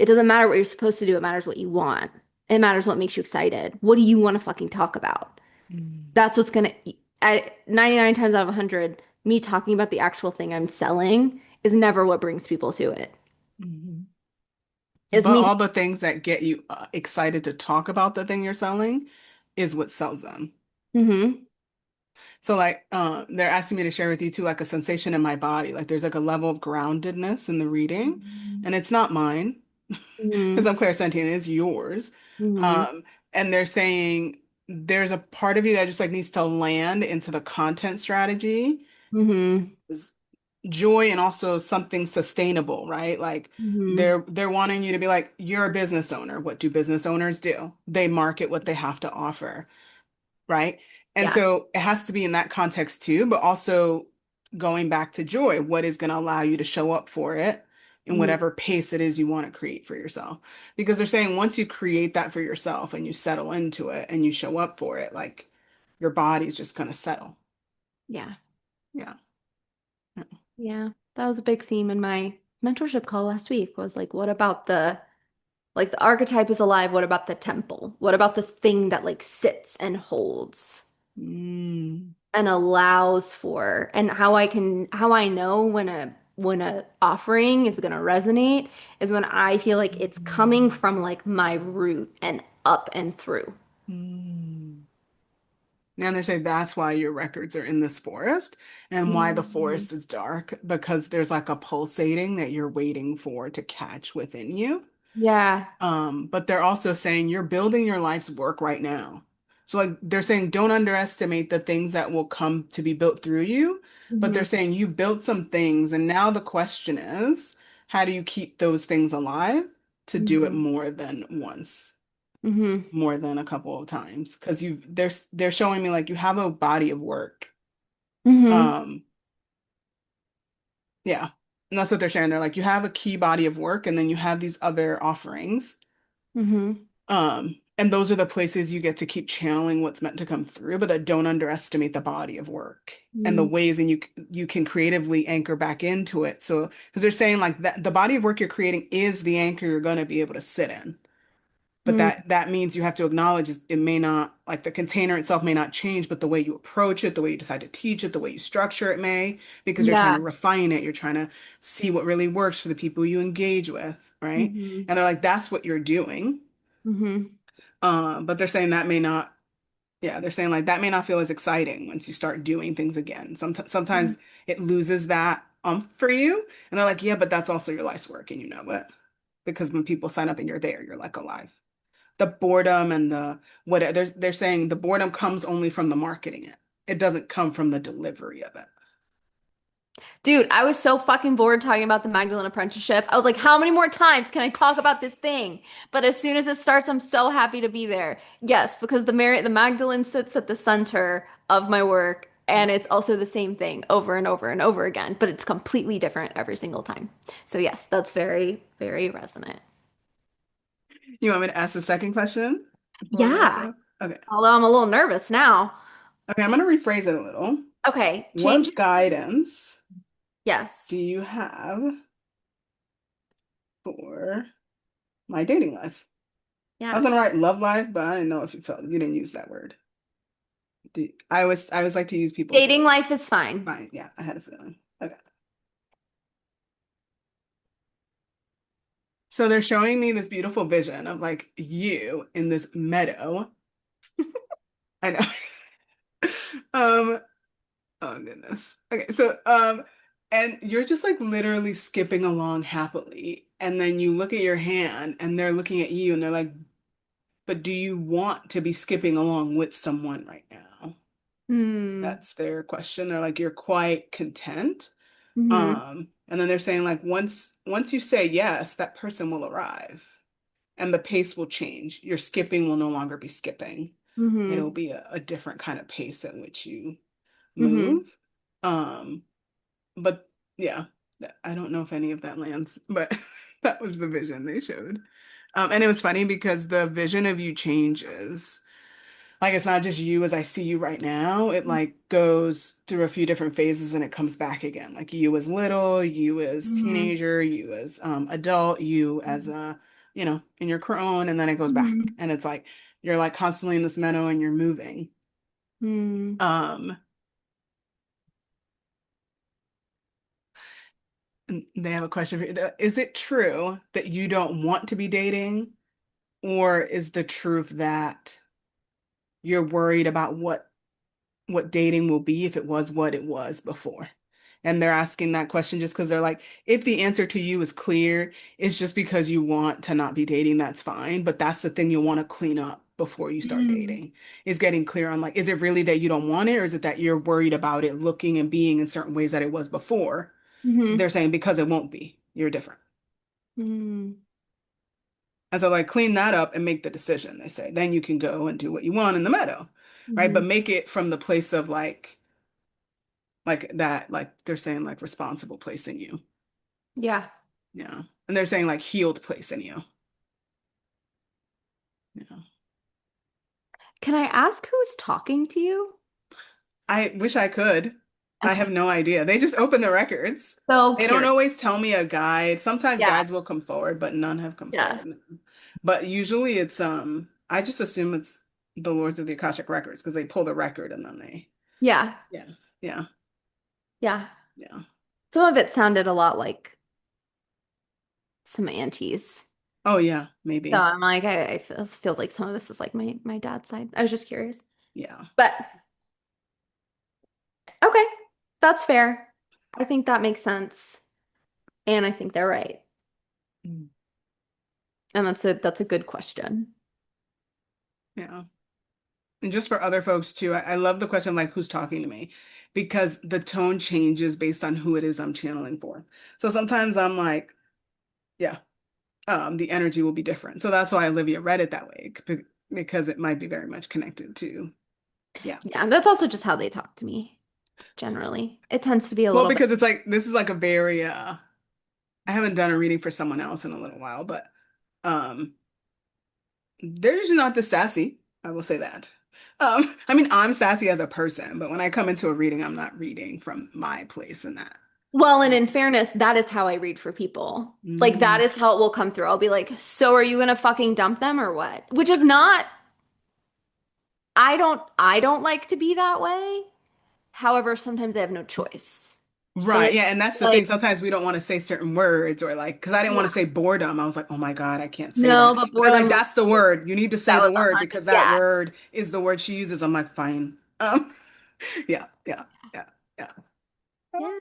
it doesn't matter what you're supposed to do. It matters what you want. It matters what makes you excited. What do you want to fucking talk about? Mm. That's what's gonna, at 99 times out of 100, me talking about the actual thing I'm selling is never what brings people to it. Mhm. It's But me. all the things that get you excited to talk about the thing you're selling is what sells them. Mm-hmm. So like they're asking me to share with you too like a sensation in my body. Like there's like a level of groundedness in the reading and it's not mine because Mm-hmm. I'm clairsentient, it is yours. Mm-hmm. Um and they're saying there's a part of you that just like needs to land into the content strategy, Mm-hmm. is joy and also something sustainable, right? Like Mm-hmm. they're wanting you to be like you're a business owner. What do business owners do? They market what they have to offer, right? And Yeah. so it has to be in that context too, but also going back to joy, what is going to allow you to show up for it in Mm-hmm. whatever pace it is you want to create for yourself. Because they're saying once you create that for yourself and you settle into it and you show up for it, like your body's just going to settle. Yeah. Yeah. Yeah. Yeah. That was a big theme in my mentorship call last week was like, what about like the archetype is alive. What about the temple? What about the thing that like sits and holds Mm. and allows for and how I know when a offering is going to resonate is when I feel like it's coming from like my root and up and through. Mm. And they're saying that's why your records are in this forest and why the Mhm. forest is dark, because there's like a pulsating that you're waiting for to catch within you. Yeah. But they're also saying you're building your life's work right now. So like they're saying don't underestimate the things that will come to be built through you, but they're Hmm. saying you built some things and now the question is, how do you keep those things alive to do it Hmm. more than once? Hmm. More than a couple of times because they're showing me like you have a body of work. Hmm. Um, yeah. And that's what they're sharing. They're like, you have a key body of work and then you have these other offerings. Hmm. And those are the places you get to keep channeling what's meant to come through, but that don't underestimate the body of work and the Hmm. ways and you can creatively anchor back into it. So, because they're saying like that the body of work you're creating is the anchor you're going to be able to sit in. But Hmm. that means you have to acknowledge it may not, like the container itself may not change, but the way you approach it, the way you decide to teach it, the way you structure it may, because you're trying Yeah. to refine it, you're trying to see what really works for the people you engage with, right? Hmm. And they're like, that's what you're doing. Hmm. But they're saying that may not, yeah, they're saying like that may not feel as exciting once you start doing things again. Sometimes it loses that umph for you. And they're like, yeah, but that's also your life's work, and you know it. Because when people sign up and you're there, you're like alive. The boredom and the what they're saying the boredom comes only from the marketing it. It doesn't come from the delivery of it. Dude, I was so fucking bored talking about the Magdalene apprenticeship. I was like, how many more times can I talk about this thing? But as soon as it starts, I'm so happy to be there. Yes, because the Magdalene sits at the center of my work, and it's also the same thing over and over and over again, but it's completely different every single time. So yes, that's very, very resonant. You want me to ask the second question before we wrap Yeah. up? Okay. Although I'm a little nervous now. Okay, I'm going to rephrase it a little. Okay, change. What guidance do Yes. you have for my dating life? I was Yes. gonna write love life, but I didn't know if you didn't use that word. I always like to use people's Dating words. life is fine. It's fine. Yeah, I had a feeling. Okay. So they're showing me this beautiful vision of like you in this meadow. I know. Um, oh goodness. Okay, so and you're just like literally skipping along happily. And then you look at your hand and they're looking at you and they're like, but do you want to be skipping along with someone right now? Hmm. That's their question. They're like, you're quite content. Mm-hmm. And then they're saying like once you say yes, that person will arrive and the pace will change. Your skipping will no longer be skipping. It'll Mm-hmm. be a different kind of pace at which you Mm-hmm. move. Um, but yeah, I don't know if any of that lands, but that was the vision they showed. And it was funny because the vision of you changes. Like it's not just you as I see you right now. It like goes through a few different phases and it comes back again. Like you as little, you as Mm-hmm. teenager, you as adult, you as a, in your crone, and then it goes back. Mm-hmm. And it's like you're like constantly in this meadow and you're moving. Mm-hmm. Um, and they have a question for you. Is it true that you don't want to be dating, or is the truth that you're worried about what dating will be if it was what it was before? And they're asking that question just because they're like, if the answer to you is clear, it's just because you want to not be dating, that's fine. But that's the thing you'll want to clean up before you start dating, is getting clear on like, is it really that you don't want it, or is it that you're worried about it looking and being in certain ways that it was before? Mm-hmm. They're saying because it won't be, you're different. Mm-hmm. And so like clean that up and make the decision, they say. Then you can go and do what you want in the meadow, right? Mm-hmm. But make it from the place of like that, like they're saying like responsible place in you. Yeah. Yeah. And they're saying like healed place in you. Yeah. Can I ask who's talking to you? I wish I could. I have Okay. no idea. They just open the records. So They don't curious. always tell me a guide. Sometimes Yeah. guides will come forward, but none have come Yeah. forward. But usually it's I just assume it's the Lords of the Akashic Records because they pull the record and then they Yeah. yeah. Yeah. Yeah. Yeah. Some of it sounded a lot like some aunties. Oh yeah, So maybe. I'm like, I feels like some of this is like my dad's side. I was just curious. Yeah. But okay, that's fair. I think that makes sense. And I think they're right. Mm. And that's a good question. Yeah. And just for other folks too, I love the question like who's talking to me because the tone changes based on who it is I'm channeling for. So sometimes I'm like, yeah, the energy will be different. So that's why Olivia read it that way because it might be very much connected to, yeah. Yeah, and that's also just how they talk to me generally. It tends to be a Well, little bit. because it's like this is like a very I haven't done a reading for someone else in a little while, but um they're usually not this sassy. I will say that. I mean, I'm sassy as a person, but when I come into a reading, I'm not reading from my place in that. Well, and in fairness, that is how I read for people. Like that Mm, is how it will come through. I'll be like, "So are you gonna fucking dump them or what?" Which is not, I don't like to be that way. However, sometimes I have no choice. And right. it's Yeah. And that's the like, thing. Sometimes we don't want to say certain words or like, because I didn't want to yeah. say boredom. I was like, oh my God, I can't say No, that. but But they're like, boredom, that's the word. You need to say that the was word 100. because that Yeah. word is the word she uses. I'm like, fine. Yeah. Yeah. Yeah. Yeah. Yeah.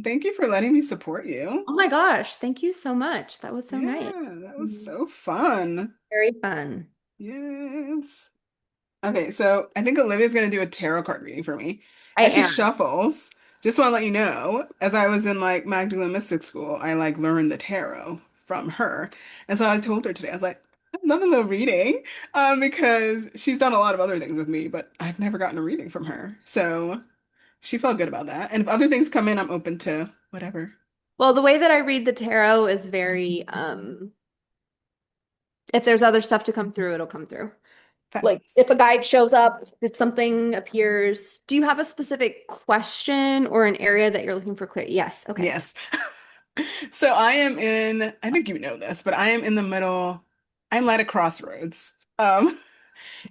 Thank you for letting me support you. Oh my gosh, thank you so much. That was so nice. Yeah. That was Mhm. so fun. Very fun. Yes. Okay, so I think Olivia's gonna do a tarot card reading for me. I As she am. shuffles, just want to let you know, as I was in like Magdalene Mystic School, I like learned the tarot from her. And so I told her today, I was like, I'd love a little reading, because she's done a lot of other things with me, but I've never gotten a reading from her. So she felt good about that. And if other things come in, I'm open to whatever. Well, the way that I read the tarot is very, if there's other stuff to come through, it'll come through. Like Fabulous. if a guide shows up, if something appears, do you have a specific question or an area that you're looking for clarity? Yes. Okay. Yes. So I am in, I think you know this, but I am in the middle. I'm at a crossroads.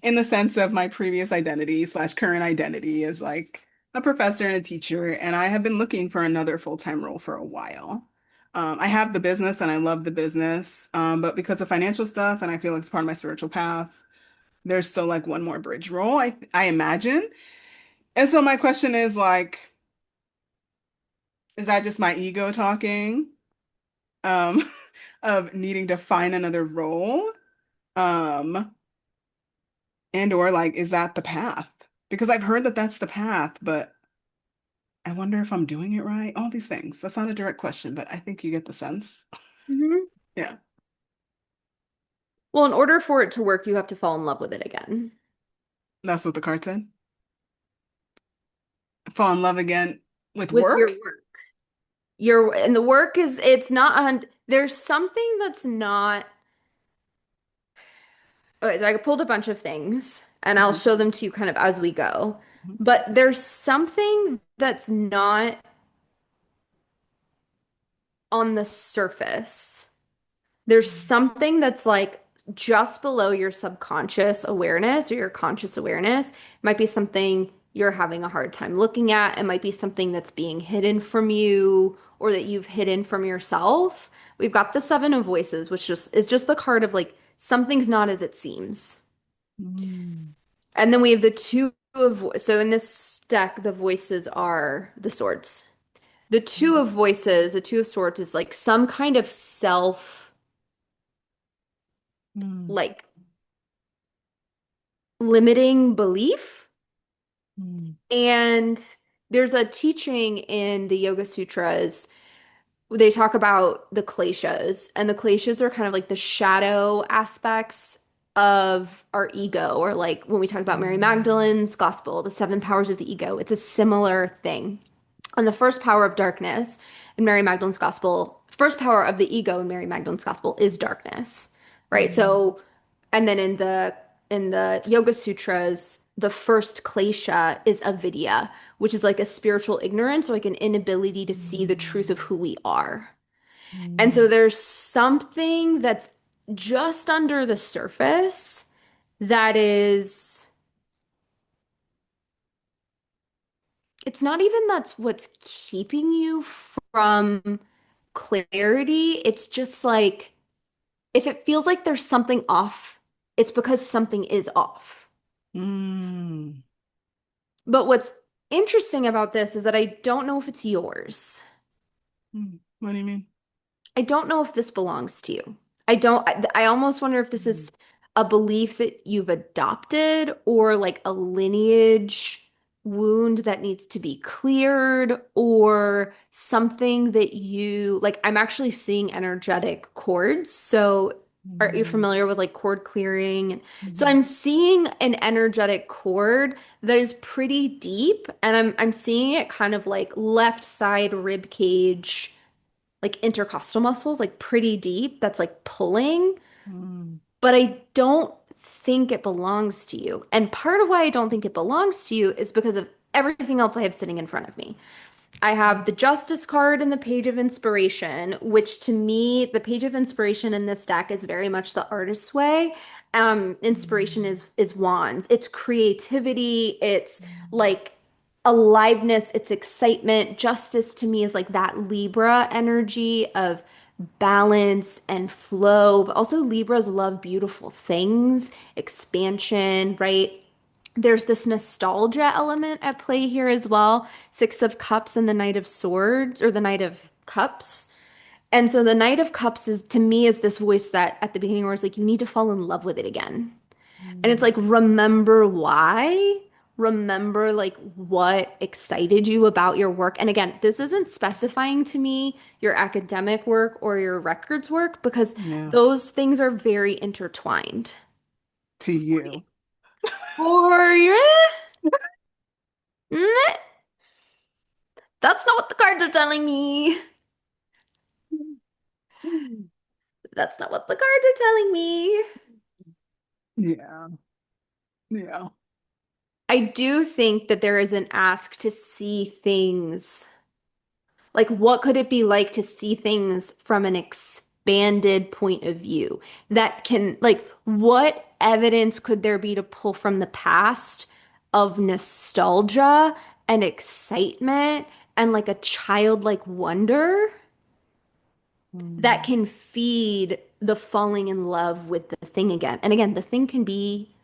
In the sense of my previous identity slash current identity is like a professor and a teacher, and I have been looking for another full-time role for a while. I have the business and I love the business, but because of financial stuff and I feel like it's part of my spiritual path, there's still like one more bridge role, I imagine. And so my question is like, is that just my ego talking? Um, of needing to find another role? Um, and or like, is that the path? Because I've heard that that's the path, but I wonder if I'm doing it right. All these things. That's not a direct question, but I think you get the sense. Mhm. Yeah. Well, in order for it to work, you have to fall in love with it again. That's what the card said. Fall in love again with With your work? work. Your and the work is it's not there's something that's not okay, so I pulled a bunch of things and I'll Mhm. show them to you kind of as we go. But there's something that's not on the surface. There's something that's like just below your subconscious awareness or your conscious awareness. It might be something you're having a hard time looking at. It might be something that's being hidden from you or that you've hidden from yourself. We've got the Seven of Voices, which just is just the card of like something's not as it seems. Mm. And then we have the two of so in this deck, the voices are the swords. The two of voices, the two of swords is like some kind of self Mm. like limiting belief. Mm. And there's a teaching in the Yoga Sutras. They talk about the kleshas, and the kleshas are kind of like the shadow aspects of our ego, or like when we talk about Mary Magdalene's gospel, the seven powers of the ego, it's a similar thing. And the first power of darkness in Mary Magdalene's gospel, first power of the ego in Mary Magdalene's gospel is darkness, right? Mm. So, and then in the Yoga Sutras, the first klesha is avidya, which is like a spiritual ignorance or like an inability to see the truth of who we are. And so Mm. there's something that's just under the surface that is, it's not even that's what's keeping you from clarity. It's just like if it feels like there's something off, it's because something is off. Mm. But what's interesting about this is that I don't know if it's yours. Mm. What do you mean? I don't know if this belongs to you. I almost wonder if this Mm. is a belief that you've adopted or like a lineage wound that needs to be cleared or something that you like. I'm actually seeing energetic cords. So are you Mm. familiar with like cord clearing? So Mhm. I'm seeing an energetic cord that is pretty deep and I'm seeing it kind of like left side rib cage like intercostal muscles, like pretty deep, that's like pulling, Mm. but I don't think it belongs to you. And part of why I don't think it belongs to you is because of everything else I have sitting in front of me. I have the Justice card and the Page of Inspiration, which to me, the Page of Inspiration in this deck is very much the artist's way. Inspiration Mm. is wands. It's creativity. It's Mm. like aliveness. It's excitement. Justice to me is like that Libra energy of balance and flow. But also Libras love beautiful things, expansion, right? There's this nostalgia element at play here as well. Six of Cups and the Knight of Swords, or the Knight of Cups. And so the Knight of Cups is to me is this voice that at the beginning where it's like, you need to fall in love with it again. And it's Mm. like, remember why? Remember like what excited you about your work. And again, this isn't specifying to me your academic work or your records work because Yeah. those things are very intertwined To for you. you. For you. That's not what the cards are telling me. That's not what the cards are telling me. Yeah. Yeah. I do think that there is an ask to see things. Like, what could it be like to see things from an expanded point of view that can, like, what evidence could there be to pull from the past of nostalgia and excitement and like a childlike wonder? that Mm. can feed the falling in love with the thing again. And again, the thing can be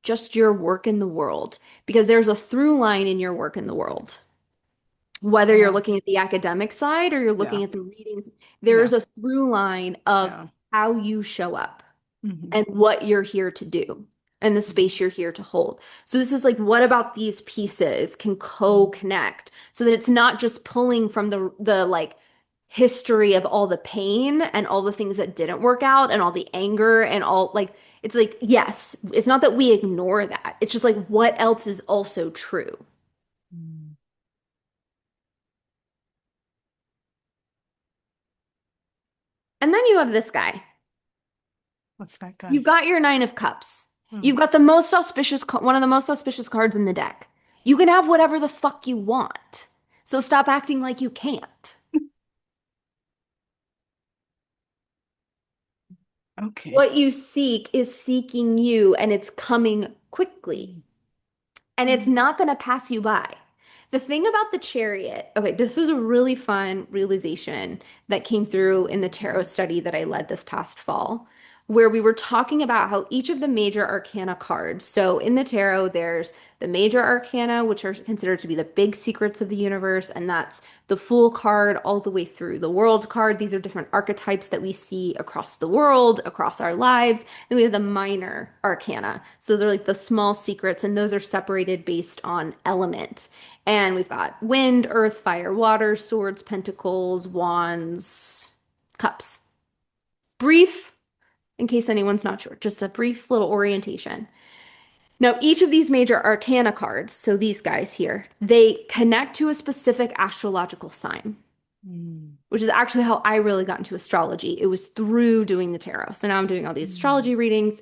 just your work in the world because there's a through line in your work in the world. Whether you're Yeah. looking at the academic side or you're Yeah. looking at the readings, Yeah. there's a through line of Yeah. how you show up Hmm. and what you're here to do and the space you're here to hold. So this is like, what about these pieces can co-connect so that it's not just pulling from the like history of all the pain and all the things that didn't work out and all the anger and all like it's like, yes, it's not that we ignore that. It's just like what else is also true. Mm. And then you have this guy. What's that You've guy? got your nine of cups. Mm. You've got the most auspicious, one of the most auspicious cards in the deck. You can have whatever the fuck you want. So stop acting like you can't. Okay. What you seek is seeking you and it's coming quickly. Mm. And it's Mm. not going to pass you by. The thing about the chariot, okay, this was a really fun realization that came through in the tarot study that I led this past fall, where we were talking about how each of the major arcana cards, so in the tarot, there's the major arcana, which are considered to be the big secrets of the universe, and that's the Fool card all the way through the World card. These are different archetypes that we see across the world, across our lives. Then we have the minor arcana. So those are like the small secrets, and those are separated based on element. And we've got wind, earth, fire, water, swords, pentacles, wands, cups. Brief, in case anyone's not sure, just a brief little orientation. Now, each of these major arcana cards, so these guys here, they connect to a specific astrological sign, Mm. which is actually how I really got into astrology. It was through doing the tarot. So now I'm doing all these Mm. astrology readings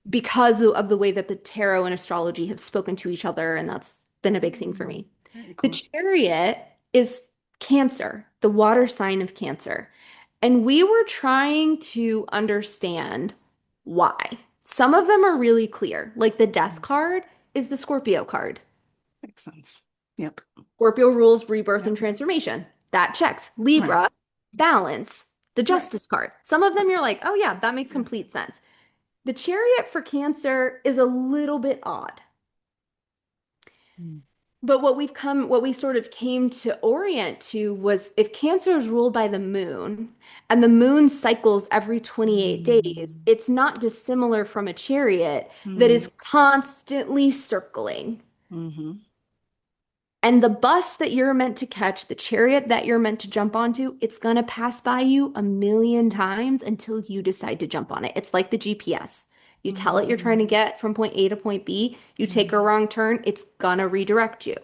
because of the way that the tarot and astrology have spoken to each other, and that's been a big thing for Mm. me. Very The cool. chariot is Cancer, the water sign of Cancer. And we were trying to understand why. Some of them are really clear, like the death Mm. card is the Scorpio card. Makes sense. Yep. Scorpio rules rebirth and Yep. transformation. That checks. Right. Libra, balance. The Right. Justice card. Some of them Right. you're like, oh yeah, that makes Yeah. complete sense. The chariot for Cancer is a little bit odd. Mm. But what we sort of came to orient to was if Cancer is ruled by the moon and the moon cycles every 28 days, Mm. it's not dissimilar from a chariot that Mm. is constantly circling. Hmm. And the bus that you're meant to catch, the chariot that you're meant to jump onto, it's going to pass by you a million times until you decide to jump on it. It's like the GPS. You tell it you're trying to Mm. get from point A to point B, you take a Mm. wrong turn, it's gonna redirect you.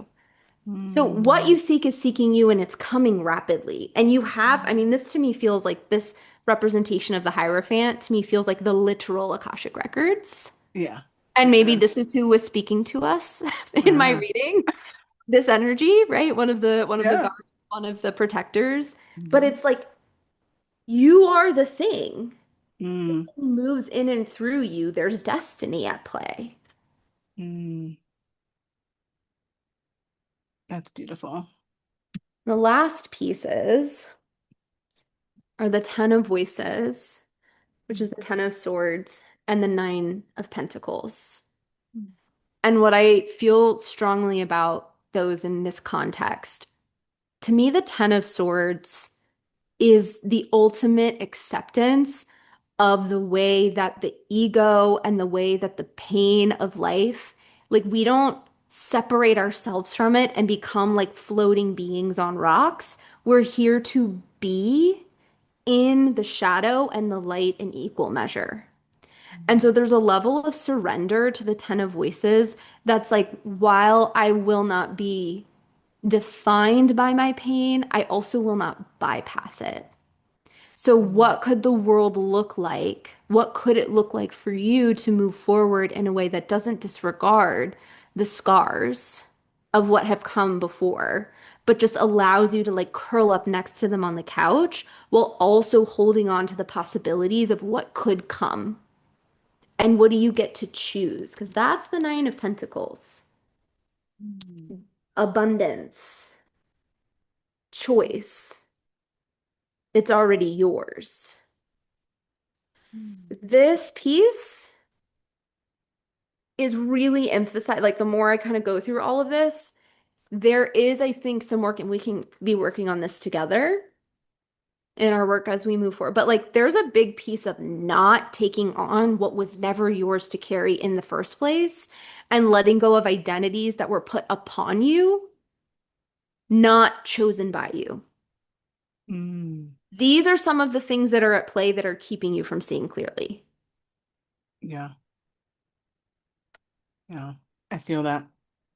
So what Mm. you seek is seeking you and it's coming rapidly. And you have, I mean, this to me feels like this representation of the Hierophant to me feels like the literal Akashic records. Yeah, And it maybe does. this is who was speaking to us in my Uh, reading. This energy, right? One of the yeah. guards, one of the protectors. But Hmm. it's like you are the thing. Mm. Moves in and through you. There's destiny at play. Mm. That's beautiful. The last pieces are the Ten of Voices, which is the Ten of Swords, and the Nine of Pentacles. Mm. And what I feel strongly about those in this context, to me, the Ten of Swords is the ultimate acceptance of the way that the ego and the way that the pain of life, like we don't separate ourselves from it and become like floating beings on rocks. We're here to be in the shadow and the light in equal measure. And so there's a level of surrender to the Ten of Voices that's like, while I will not be defined by my pain, I also will not bypass it. So, Mm. what could the world look like? What could it look like for you to move forward in a way that doesn't disregard the scars of what have come before, but just allows you to like curl up next to them on the couch while also holding on to the possibilities of what could come? And what do you get to choose? Because that's the Nine of Pentacles. Mm. Abundance, choice, It's already yours. Mm. This piece is really emphasized, like the more I kind of go through all of this, there is, I think, some work, and we can be working on this together in our work as we move forward. But like there's a big piece of not taking on what was never yours to carry in the first place and letting go of identities that were put upon you, not chosen by you. Mm. These are some of the things that are at play that are keeping you from seeing clearly. Yeah, yeah. I feel that.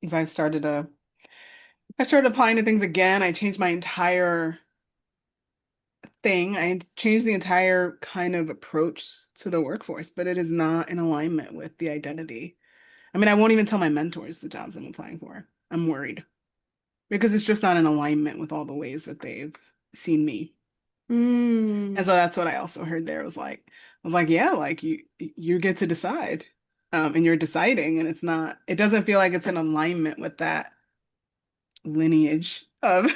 As I started applying to things again. I changed my entire thing. I changed the entire kind of approach to the workforce, but it is not in alignment with the identity. I mean, I won't even tell my mentors the jobs I'm applying for. I'm worried because it's just not in alignment with all the ways that they've seen me. And Mm. so that's what I also heard there was like, yeah, like you get to decide. And you're deciding, and it doesn't feel like it's in alignment with that lineage of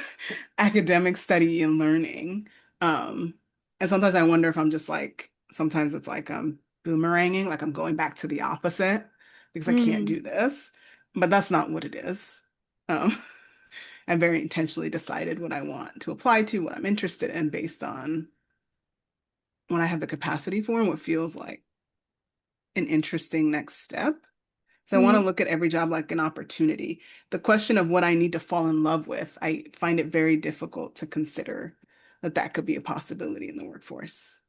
academic study and learning. Um, and sometimes I wonder if I'm just like, sometimes it's like I'm boomeranging, like I'm going back to the opposite because I can't Mm. do this. But that's not what it is. Um, I very intentionally decided what I want to apply to, what I'm interested in based on what I have the capacity for and what feels like an interesting next step. So I want to Mm. look at every job like an opportunity. The question of what I need to fall in love with, I find it very difficult to consider that that could be a possibility in the workforce.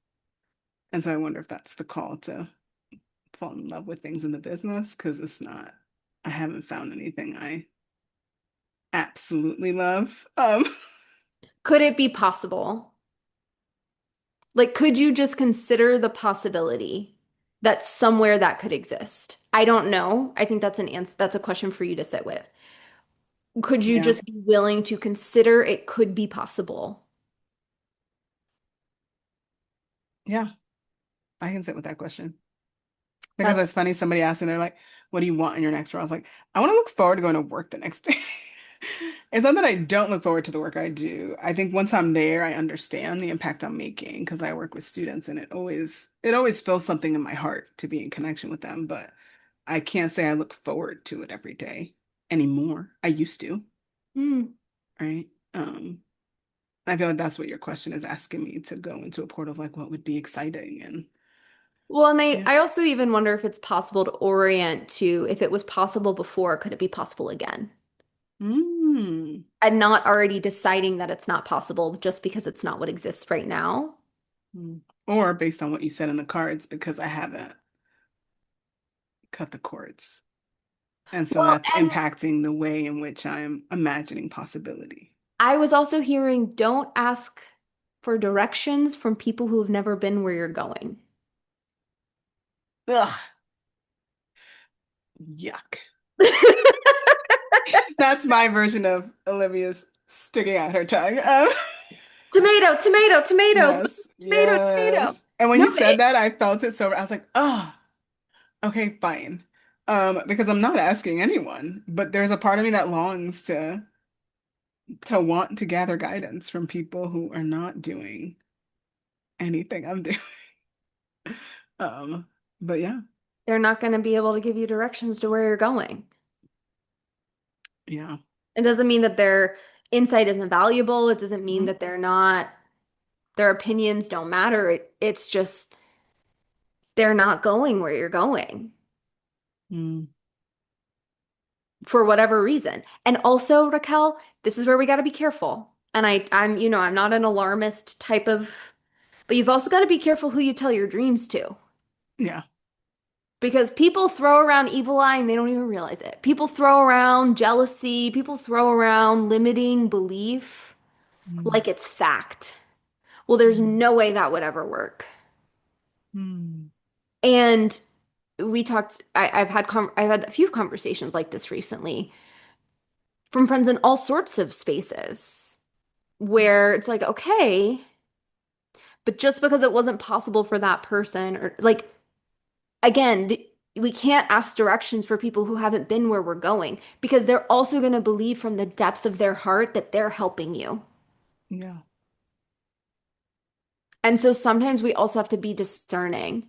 And so I wonder if that's the call to fall in love with things in the business, because it's not, I haven't found anything I absolutely love. Could it be possible? Like, could you just consider the possibility that somewhere that could exist? I don't know. I think that's an answer. That's a question for you to sit with. Could you Yeah, just be willing to consider it could be possible? yeah, I can sit with that question. Because it's That's, funny, somebody asked me, they're like, what do you want in your next role? I was like, I want to look forward to going to work the next day. It's not that I don't look forward to the work I do. I think once I'm there, I understand the impact I'm making because I work with students and it always feels something in my heart to be in connection with them. But I can't say I look forward to it every day anymore. I used to, hmm. right? I feel like that's what your question is asking me to go into a port of like what would be exciting and Well, and I, yeah. I also even wonder if it's possible to orient to if it was possible before, could it be possible again? Mm. And not already deciding that it's not possible just because it's not what exists right now. Mm. Or based on what you said in the cards, because I haven't cut the cords. And so Well, that's and impacting the way in which I'm imagining possibility. I was also hearing don't ask for directions from people who have never been where you're going. Ugh, yuck. That's my version of Olivia's sticking out her tongue. Tomato, tomato, tomato, Yes, tomato, tomato. yes. And when No, you said that, I felt it so I was like, oh, okay, fine. Because I'm not asking anyone, but there's a part of me that longs to want to gather guidance from people who are not doing anything I'm doing. Um, but yeah, they're not going to be able to give you directions to where you're going. yeah. It doesn't mean that their insight isn't valuable. It doesn't mean Mhm. that they're not, their opinions don't matter. It's just they're not going where you're going Mm. for whatever reason. And also, Raquel, this is where we got to be careful. And I'm not an alarmist type of, but you've also got to be careful who you tell your dreams to. Yeah. Because people throw around evil eye and they don't even realize it. People throw around jealousy, people throw around limiting belief Mm. like it's fact. Well, there's Mm. no way that would ever work. Mm. And I've had a few conversations like this recently from friends in all sorts of spaces where it's like, okay, but just because it wasn't possible for that person, or like, again, we can't ask directions for people who haven't been where we're going because they're also going to believe from the depth of their heart that they're helping you. Yeah. And so sometimes we also have to be discerning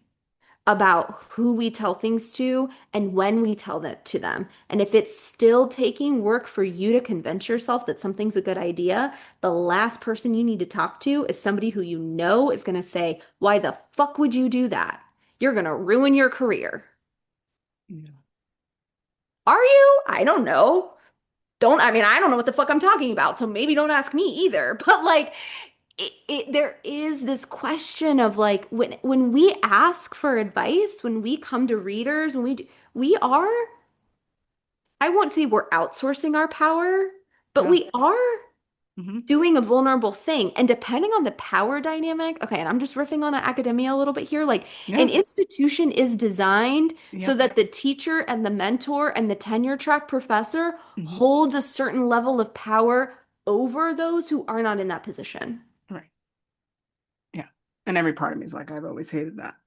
about who we tell things to and when we tell that to them. And if it's still taking work for you to convince yourself that something's a good idea, the last person you need to talk to is somebody who you know is going to say, "Why the fuck would you do that? You're going to ruin your career." Yeah. Are you? I don't know. I mean, I don't know what the fuck I'm talking about, so maybe don't ask me either. But like, there is this question of like when we ask for advice, when we come to readers, we are, I won't say we're outsourcing our power, but Yeah. we are Hmm. doing a vulnerable thing. And depending on the power dynamic, okay, and I'm just riffing on academia a little bit here, like Yeah. an institution is designed so Yep. that the teacher and the mentor and the tenure track professor Hmm. holds a certain level of power over those who are not in that position. Right. Yeah. And every part of me is like, I've always hated that.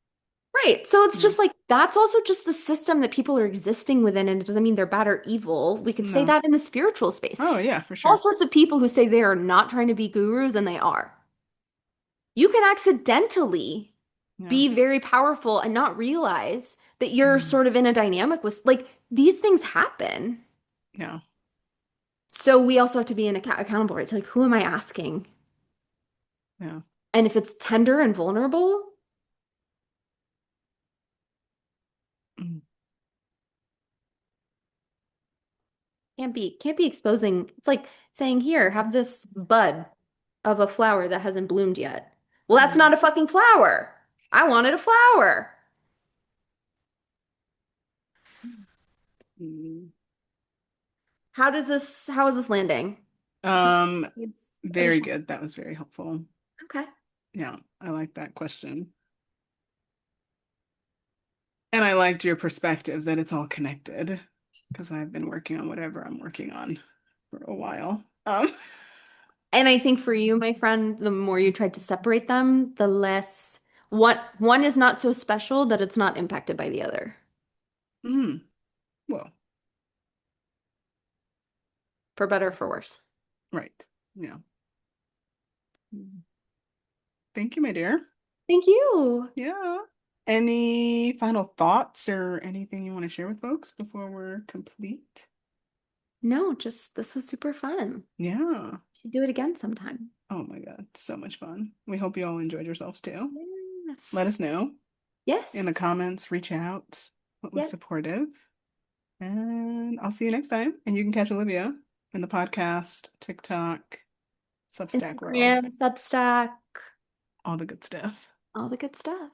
Right. So it's Yeah. just like that's also just the system that people are existing within, and it doesn't mean they're bad or evil. We could say No. that in the spiritual space. Oh, yeah, for All sure. sorts of people who say they are not trying to be gurus, and they are. You can accidentally Yeah. be very powerful and not realize that you're Mm. sort of in a dynamic with like these things happen. Yeah. So we also have to be accountable, right? To like, who am I asking? Yeah. And if it's tender and vulnerable, Mm. can't be exposing. It's like saying, here, have this bud of a flower that hasn't bloomed yet. Well, that's Yeah. not a fucking flower. I wanted a flower. Mm. How is this landing? Do Um, you need very additional? good. That was very helpful. Okay. Yeah, I like that question. And I liked your perspective that it's all connected because I've been working on whatever I'm working on for a while. And I think for you, my friend, the more you tried to separate them, the less one is not so special that it's not impacted by the other, mm, well, for better or for worse. right. Yeah. Mm. Thank you, my dear. Thank you. Yeah. Any final thoughts or anything you want to share with folks before we're complete? No, just this was super fun. Yeah. Should do it again sometime. Oh my God, so much fun. We hope you all enjoyed yourselves too. Let us Yes. know Yes. in the comments, reach out what was Yep. supportive. And I'll see you next time. And you can catch Olivia in the podcast, TikTok, Substack world, Instagram, Substack, all the good stuff. all the good stuff.